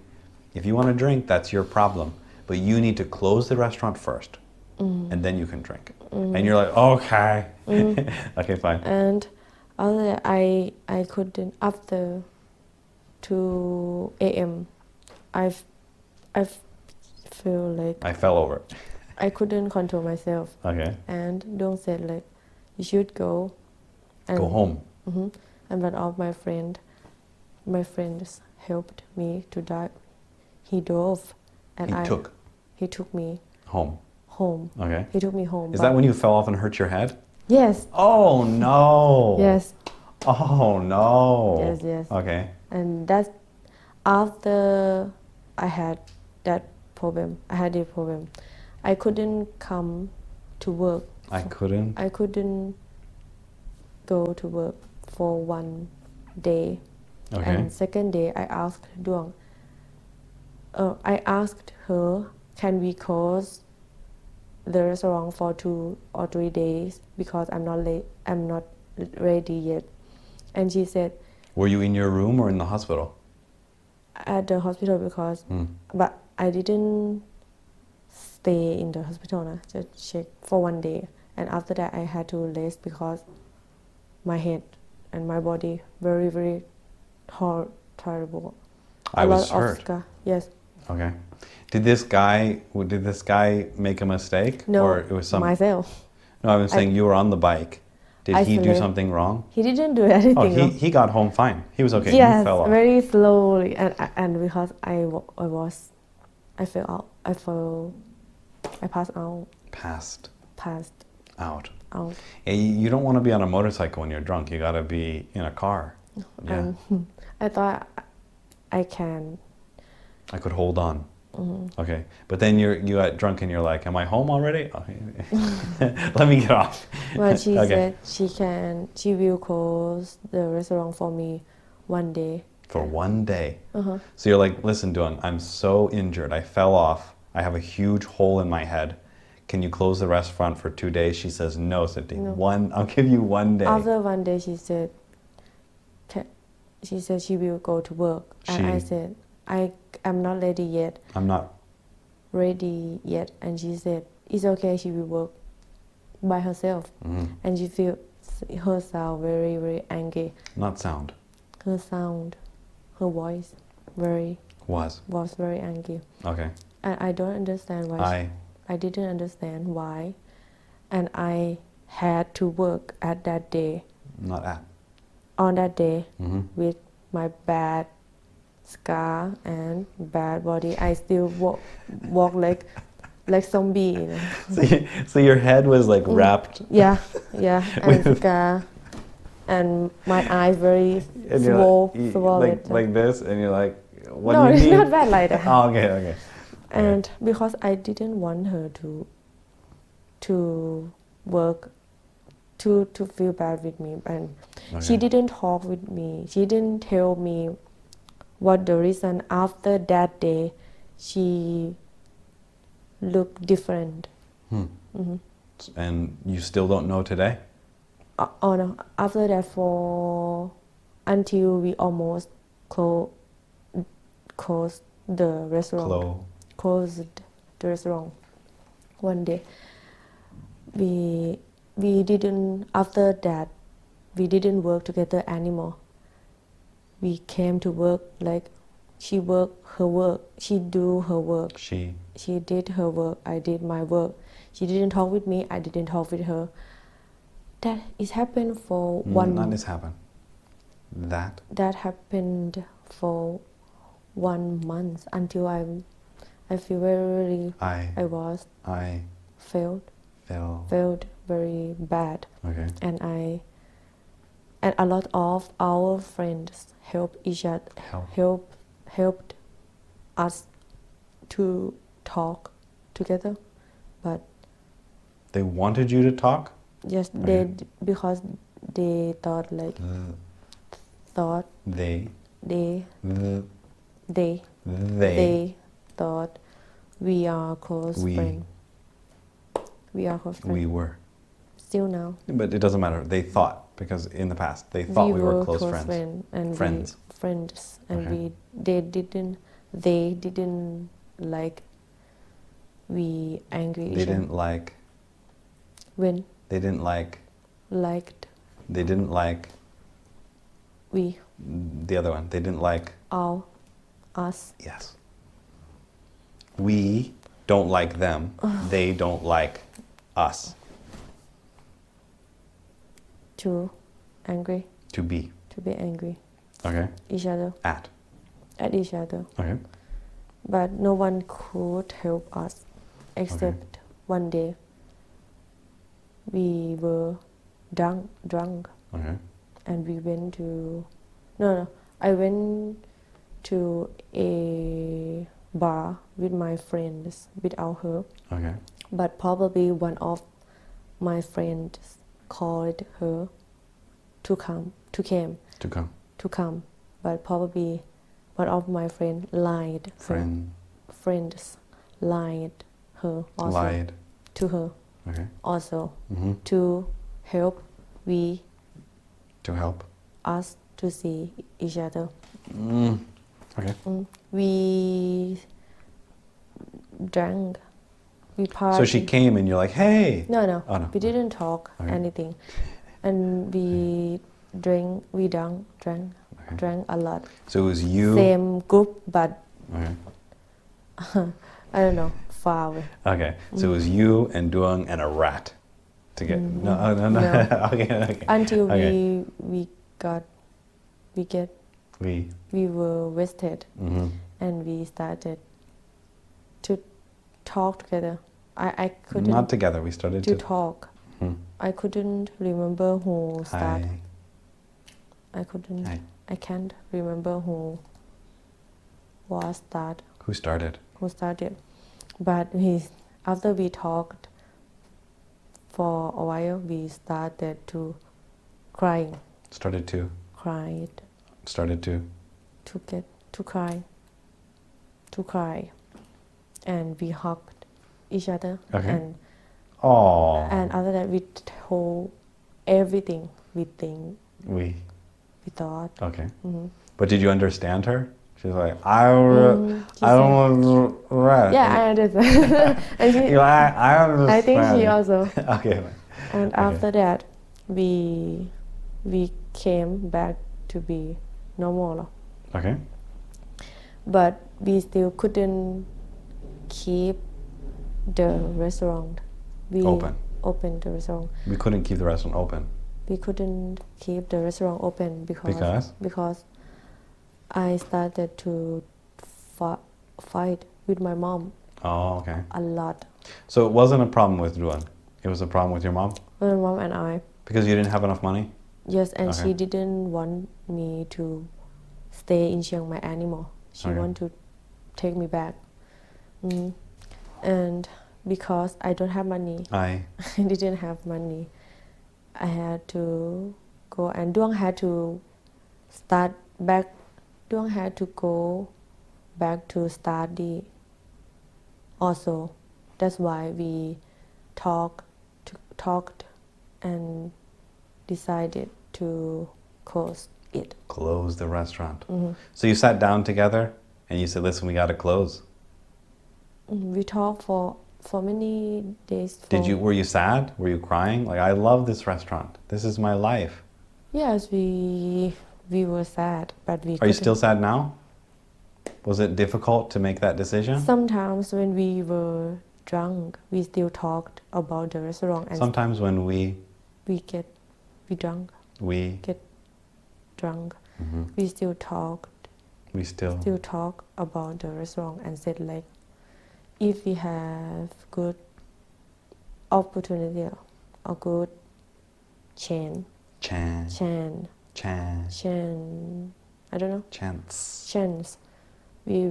Speaker 1: if you want to drink, that's your problem. But you need to close the restaurant first, and then you can drink. And you're like, okay. Okay, fine.
Speaker 2: And other I couldn't after 2 a.m. I feel like
Speaker 1: I fell over.
Speaker 2: I couldn't control myself.
Speaker 1: Okay.
Speaker 2: And Dong said like, you should go. And,
Speaker 1: Go home.
Speaker 2: And but all my friends helped me to drive. He drove, and he took me
Speaker 1: Home. Okay.
Speaker 2: He took me home.
Speaker 1: Is that when you fell off and hurt your head?
Speaker 2: Yes.
Speaker 1: Oh no.
Speaker 2: Yes.
Speaker 1: Oh no.
Speaker 2: Yes.
Speaker 1: Okay.
Speaker 2: And that's after I had that problem. I couldn't come to work.
Speaker 1: I couldn't
Speaker 2: go to work for 1 day.
Speaker 1: Okay.
Speaker 2: And second day I asked Duong. I asked her, can we close the restaurant for 2 or 3 days because I'm not ready yet. And she said,
Speaker 1: were you in your room or in the hospital?
Speaker 2: At the hospital because but I didn't stay in the hospital just check for 1 day, and after that I had to rest because my head and my body very very terrible.
Speaker 1: I was hurt.
Speaker 2: Yes.
Speaker 1: Okay. Did this guy make a mistake?
Speaker 2: No,
Speaker 1: or it was
Speaker 2: myself.
Speaker 1: No, I was saying you were on the bike. Did he do something wrong?
Speaker 2: He didn't do anything wrong.
Speaker 1: He got home fine. He was okay.
Speaker 2: Yes,
Speaker 1: you fell off.
Speaker 2: very slowly, and because I fell out. I passed out.
Speaker 1: Passed
Speaker 2: Out.
Speaker 1: out. Yeah, you don't want to be on a motorcycle when you're drunk. You got to be in a car. Yeah.
Speaker 2: I thought I
Speaker 1: could hold on. Okay, but then you got drunk and you're like, am I home already? Okay. Let me get off.
Speaker 2: But she said she will close the restaurant for me 1 day.
Speaker 1: For 1 day. So you're like, listen, Duong, I'm so injured. I fell off. I have a huge hole in my head. Can you close the restaurant for 2 days? She says, no, Sifty.
Speaker 2: No.
Speaker 1: I'll give you 1 day.
Speaker 2: After 1 day, she said she will go to work. And I said, I'm not ready yet.
Speaker 1: I'm not
Speaker 2: ready yet. And she said, it's okay, she will work by herself. And she feel her sound very, very angry.
Speaker 1: Not sound.
Speaker 2: Her sound, her voice was very angry.
Speaker 1: Okay.
Speaker 2: And I don't understand why. I didn't understand why. And I had to work at that day. On that day, with my bad scar and bad body. I still walk like zombie. You know?
Speaker 1: So your head was like wrapped.
Speaker 2: Yeah, and scar, and my eyes very swollen.
Speaker 1: Like this, and you're like, what
Speaker 2: no,
Speaker 1: do you
Speaker 2: it's
Speaker 1: need?
Speaker 2: not bad like that.
Speaker 1: Oh, okay.
Speaker 2: And because I didn't want her to work, to feel bad with me, and she didn't talk with me. She didn't tell me what the reason. After that day, she looked different.
Speaker 1: And you still don't know today?
Speaker 2: Oh no! After that, until we almost closed the restaurant. Closed the restaurant 1 day. We didn't. After that, we didn't work together anymore. We came to work like she worked her work. She do her work. She did her work. I did my work. She didn't talk with me. I didn't talk with her. That is happened for one.
Speaker 1: Not this happened.
Speaker 2: That happened for 1 month until I feel very. I felt very bad.
Speaker 1: Okay.
Speaker 2: And a lot of our friends helped each other. Helped us to talk together, but
Speaker 1: they wanted you to talk.
Speaker 2: Yes, because they thought like they thought we are close friends. We are close friends.
Speaker 1: We were.
Speaker 2: still now.
Speaker 1: But it doesn't matter. They thought, because in the past, they thought we were close friends.
Speaker 2: And
Speaker 1: Friends.
Speaker 2: Friends. And
Speaker 1: Okay.
Speaker 2: they didn't like we angry
Speaker 1: They
Speaker 2: each other.
Speaker 1: didn't like,
Speaker 2: When
Speaker 1: they didn't like,
Speaker 2: liked
Speaker 1: they didn't like
Speaker 2: we
Speaker 1: the other one. They didn't like,
Speaker 2: all us.
Speaker 1: yes. We don't like them. They don't like us.
Speaker 2: To angry.
Speaker 1: To be.
Speaker 2: To be angry.
Speaker 1: Okay.
Speaker 2: Each other.
Speaker 1: At.
Speaker 2: At each other.
Speaker 1: Okay.
Speaker 2: But no one could help us except one day we were drunk
Speaker 1: Okay.
Speaker 2: and we went to no I went to a bar with my friends without her,
Speaker 1: Okay.
Speaker 2: but probably one of my friends called her to come, but probably one of my friends lied friends lied her also
Speaker 1: Lied.
Speaker 2: to her
Speaker 1: Okay.
Speaker 2: also
Speaker 1: Mm-hmm.
Speaker 2: to help we
Speaker 1: To help.
Speaker 2: us to see each other.
Speaker 1: Okay.
Speaker 2: We drank. We partied.
Speaker 1: So she came and you're like, hey.
Speaker 2: No.
Speaker 1: Oh, no.
Speaker 2: We didn't talk
Speaker 1: Okay.
Speaker 2: anything, and we drank a lot.
Speaker 1: So it was you.
Speaker 2: Same group, but
Speaker 1: Okay.
Speaker 2: I don't know, far away.
Speaker 1: Okay. So it was you and Duong and a rat. No. Okay.
Speaker 2: Until
Speaker 1: Okay.
Speaker 2: we were wasted,
Speaker 1: Mm-hmm.
Speaker 2: and we started to talk together. I couldn't
Speaker 1: Not together. We started
Speaker 2: to
Speaker 1: to
Speaker 2: talk.
Speaker 1: Mhm.
Speaker 2: I couldn't remember who started.
Speaker 1: Hi. Hi.
Speaker 2: I can't remember who was start.
Speaker 1: Who started?
Speaker 2: Who started? But after we talked for a while, we started to crying.
Speaker 1: Started to
Speaker 2: cry, and we hugged each other.
Speaker 1: Okay. Oh.
Speaker 2: And after that, we told everything we think,
Speaker 1: We.
Speaker 2: we thought.
Speaker 1: Okay.
Speaker 2: Mm-hmm.
Speaker 1: But did you understand her? She's like, I don't want to rat.
Speaker 2: Yeah, I understand. And she,
Speaker 1: You're like, I understand.
Speaker 2: I think she also.
Speaker 1: Okay.
Speaker 2: And
Speaker 1: Okay.
Speaker 2: after that, we came back to be normal.
Speaker 1: Okay.
Speaker 2: But we still couldn't keep the restaurant. Open the restaurant.
Speaker 1: We couldn't keep the restaurant open.
Speaker 2: We couldn't keep the restaurant open because I started to fight with my mom
Speaker 1: Oh, okay.
Speaker 2: a lot.
Speaker 1: So it wasn't a problem with Duan. It was a problem with your mom?
Speaker 2: My mom and I.
Speaker 1: Because you didn't have enough money?
Speaker 2: Yes, and
Speaker 1: Okay.
Speaker 2: she didn't want me to stay in Chiang Mai anymore. She
Speaker 1: Okay.
Speaker 2: wanted to take me back. And because I don't have money, I didn't have money. I had to go, and Duong had to start back. Duong had to go back to study. Also, that's why we talked and decided to close it.
Speaker 1: Close the restaurant. So you sat down together and you said, listen, we got to close.
Speaker 2: We talked for many days.
Speaker 1: Were you sad? Were you crying? Like, I love this restaurant. This is my life.
Speaker 2: Yes, we were sad, but we
Speaker 1: Are you still sad now? Was it difficult to make that decision?
Speaker 2: Sometimes when we were drunk, we still talked about the restaurant. And
Speaker 1: sometimes when we
Speaker 2: get drunk. We still talk about the restaurant and said, like, if we have good opportunity or good chance, I don't know, chance, we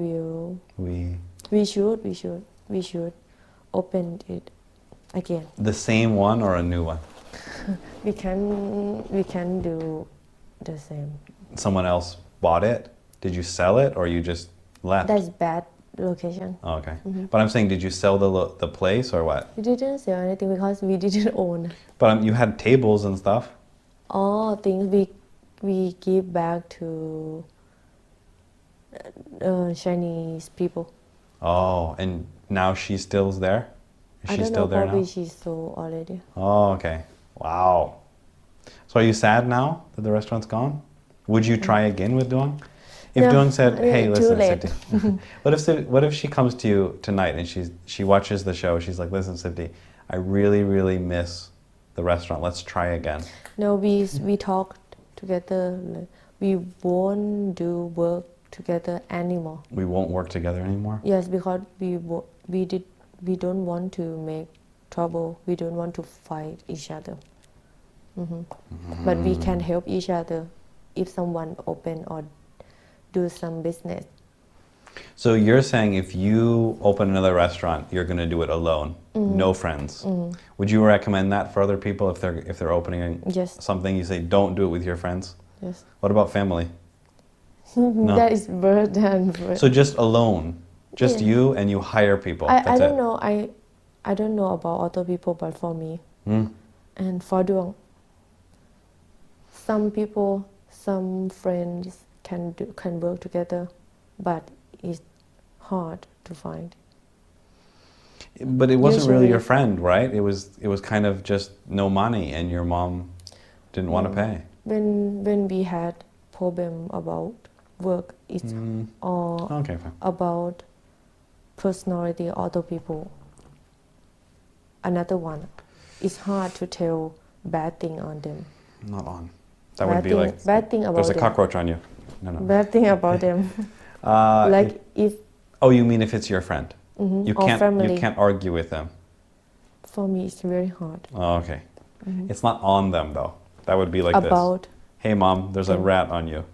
Speaker 2: should open it again.
Speaker 1: The same one or a new one?
Speaker 2: We can do the same.
Speaker 1: Someone else bought it? Did you sell it or you just left?
Speaker 2: That's bad location.
Speaker 1: Oh, okay. But I'm saying, did you sell the place or what?
Speaker 2: We didn't sell anything because we didn't own.
Speaker 1: But you had tables and stuff.
Speaker 2: All things we give back to Chinese people.
Speaker 1: Oh, and now she still's there? Is
Speaker 2: I
Speaker 1: she
Speaker 2: don't
Speaker 1: still
Speaker 2: know,
Speaker 1: there
Speaker 2: probably
Speaker 1: now?
Speaker 2: she's sold already.
Speaker 1: Oh, okay. Wow. So are you sad now that the restaurant's gone? Would you try again with Duong? If
Speaker 2: No,
Speaker 1: Duong said, "Hey,
Speaker 2: too
Speaker 1: listen,
Speaker 2: late."
Speaker 1: Sifti," what if she comes to you tonight and she watches the show? She's like, "Listen, Sifti, I really, really miss the restaurant. Let's try again."
Speaker 2: No, we talked together. Like, we won't do work together anymore.
Speaker 1: We won't work together anymore?
Speaker 2: Yes, because we don't want to make trouble. We don't want to fight each other. But we can help each other if someone open or do some business.
Speaker 1: So you're saying if you open another restaurant, you're going to do it alone, no friends. Would you recommend that for other people if they're opening
Speaker 2: Yes.
Speaker 1: something? You say don't do it with your friends.
Speaker 2: Yes.
Speaker 1: What about family?
Speaker 2: That is burden.
Speaker 1: So just alone, just
Speaker 2: Yeah.
Speaker 1: you and you hire people.
Speaker 2: I
Speaker 1: That's
Speaker 2: don't
Speaker 1: it.
Speaker 2: know. I don't know about other people, but for me and for Duong, some people, some friends can work together, but it's hard to find.
Speaker 1: But it wasn't really
Speaker 2: Usually-
Speaker 1: your friend, right? It was kind of just no money and your mom didn't want to pay.
Speaker 2: When we had problem about work, it's or
Speaker 1: Okay, fine.
Speaker 2: about personality other people. Another one, it's hard to tell bad thing on them.
Speaker 1: Not on. That would be like
Speaker 2: bad thing about
Speaker 1: there's a
Speaker 2: them.
Speaker 1: cockroach on you. No.
Speaker 2: Bad thing about them. Like if
Speaker 1: Oh, you mean if it's your friend? You
Speaker 2: or family.
Speaker 1: You can't argue with them.
Speaker 2: For me, it's very hard.
Speaker 1: Oh, okay. It's not on them though. That would be like this.
Speaker 2: About
Speaker 1: Hey mom, there's a rat on you.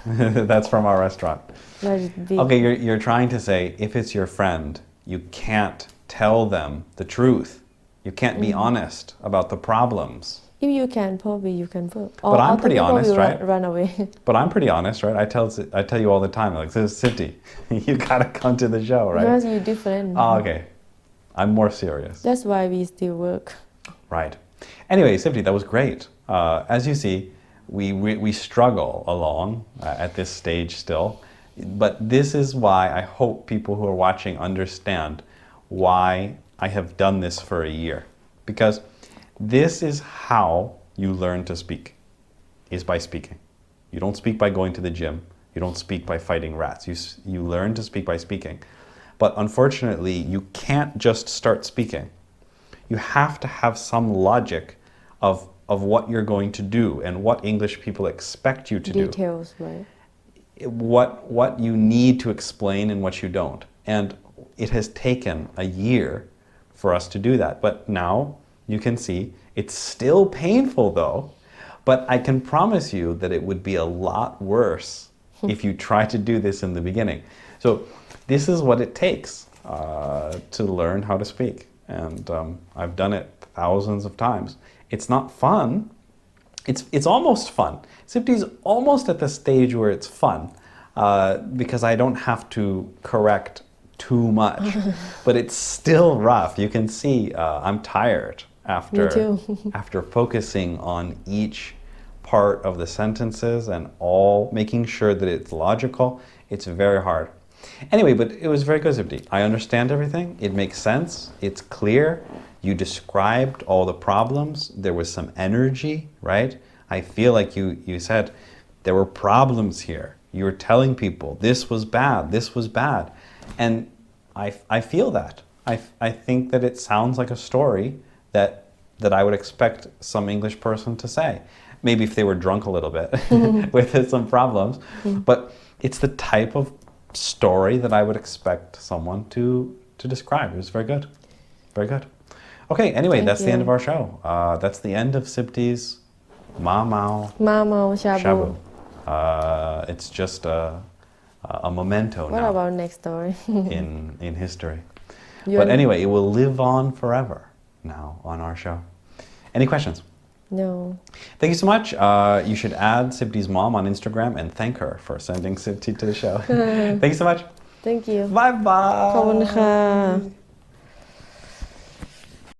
Speaker 1: That's from our restaurant.
Speaker 2: like big.
Speaker 1: Okay, you're trying to say if it's your friend, you can't tell them the truth. You can't be honest about the problems.
Speaker 2: If you can, probably you can work. Or
Speaker 1: But I'm
Speaker 2: other
Speaker 1: pretty
Speaker 2: people
Speaker 1: honest,
Speaker 2: will
Speaker 1: right?
Speaker 2: Run away.
Speaker 1: But I'm pretty honest, right? I tell you all the time, like, this is Sifty, you gotta come to the show, right?
Speaker 2: Because you're different.
Speaker 1: Oh, okay. I'm more serious.
Speaker 2: That's why we still work.
Speaker 1: Right. Anyway, Sifty, that was great. As you see, we struggle along at this stage still. But this is why I hope people who are watching understand why I have done this for a year. Because this is how you learn to speak, is by speaking. You don't speak by going to the gym. You don't speak by fighting rats. You learn to speak by speaking. But unfortunately, you can't just start speaking. You have to have some logic of what you're going to do and what English people expect you to do.
Speaker 2: Details, right?
Speaker 1: What you need to explain and what you don't. And it has taken a year for us to do that. But now you can see it's still painful though, but I can promise you that it would be a lot worse if you try to do this in the beginning. So this is what it takes to learn how to speak. And I've done it thousands of times. It's not fun. It's almost fun. Sifty's almost at the stage where it's fun because I don't have to correct too much. But it's still rough. You can see I'm tired
Speaker 2: Me too.
Speaker 1: after focusing on each part of the sentences and all making sure that it's logical. It's very hard. Anyway, but it was very good, Sifty. I understand everything. It makes sense. It's clear. You described all the problems. There was some energy, right? I feel like you said there were problems here. You were telling people this was bad, this was bad. And I feel that. I think that it sounds like a story that I would expect some English person to say. Maybe if they were drunk a little bit with some problems. But it's the type of story that I would expect someone to describe. It was very good. Very good. Okay, anyway,
Speaker 2: Thank
Speaker 1: that's the end
Speaker 2: you.
Speaker 1: of our show. That's the end of Sifty's Ma Mao
Speaker 2: Ma Mao Shabu.
Speaker 1: Shabu. It's just a memento
Speaker 2: What
Speaker 1: now
Speaker 2: about next story?
Speaker 1: in history.
Speaker 2: You
Speaker 1: But
Speaker 2: want-
Speaker 1: anyway, it will live on forever now on our show. Any questions?
Speaker 2: No.
Speaker 1: Thank you so much. You should add Sifty's mom on Instagram and thank her for sending Sifty to the show. Thank you so much.
Speaker 2: thank you
Speaker 1: Bye bye
Speaker 2: ขอบคุณค่ะ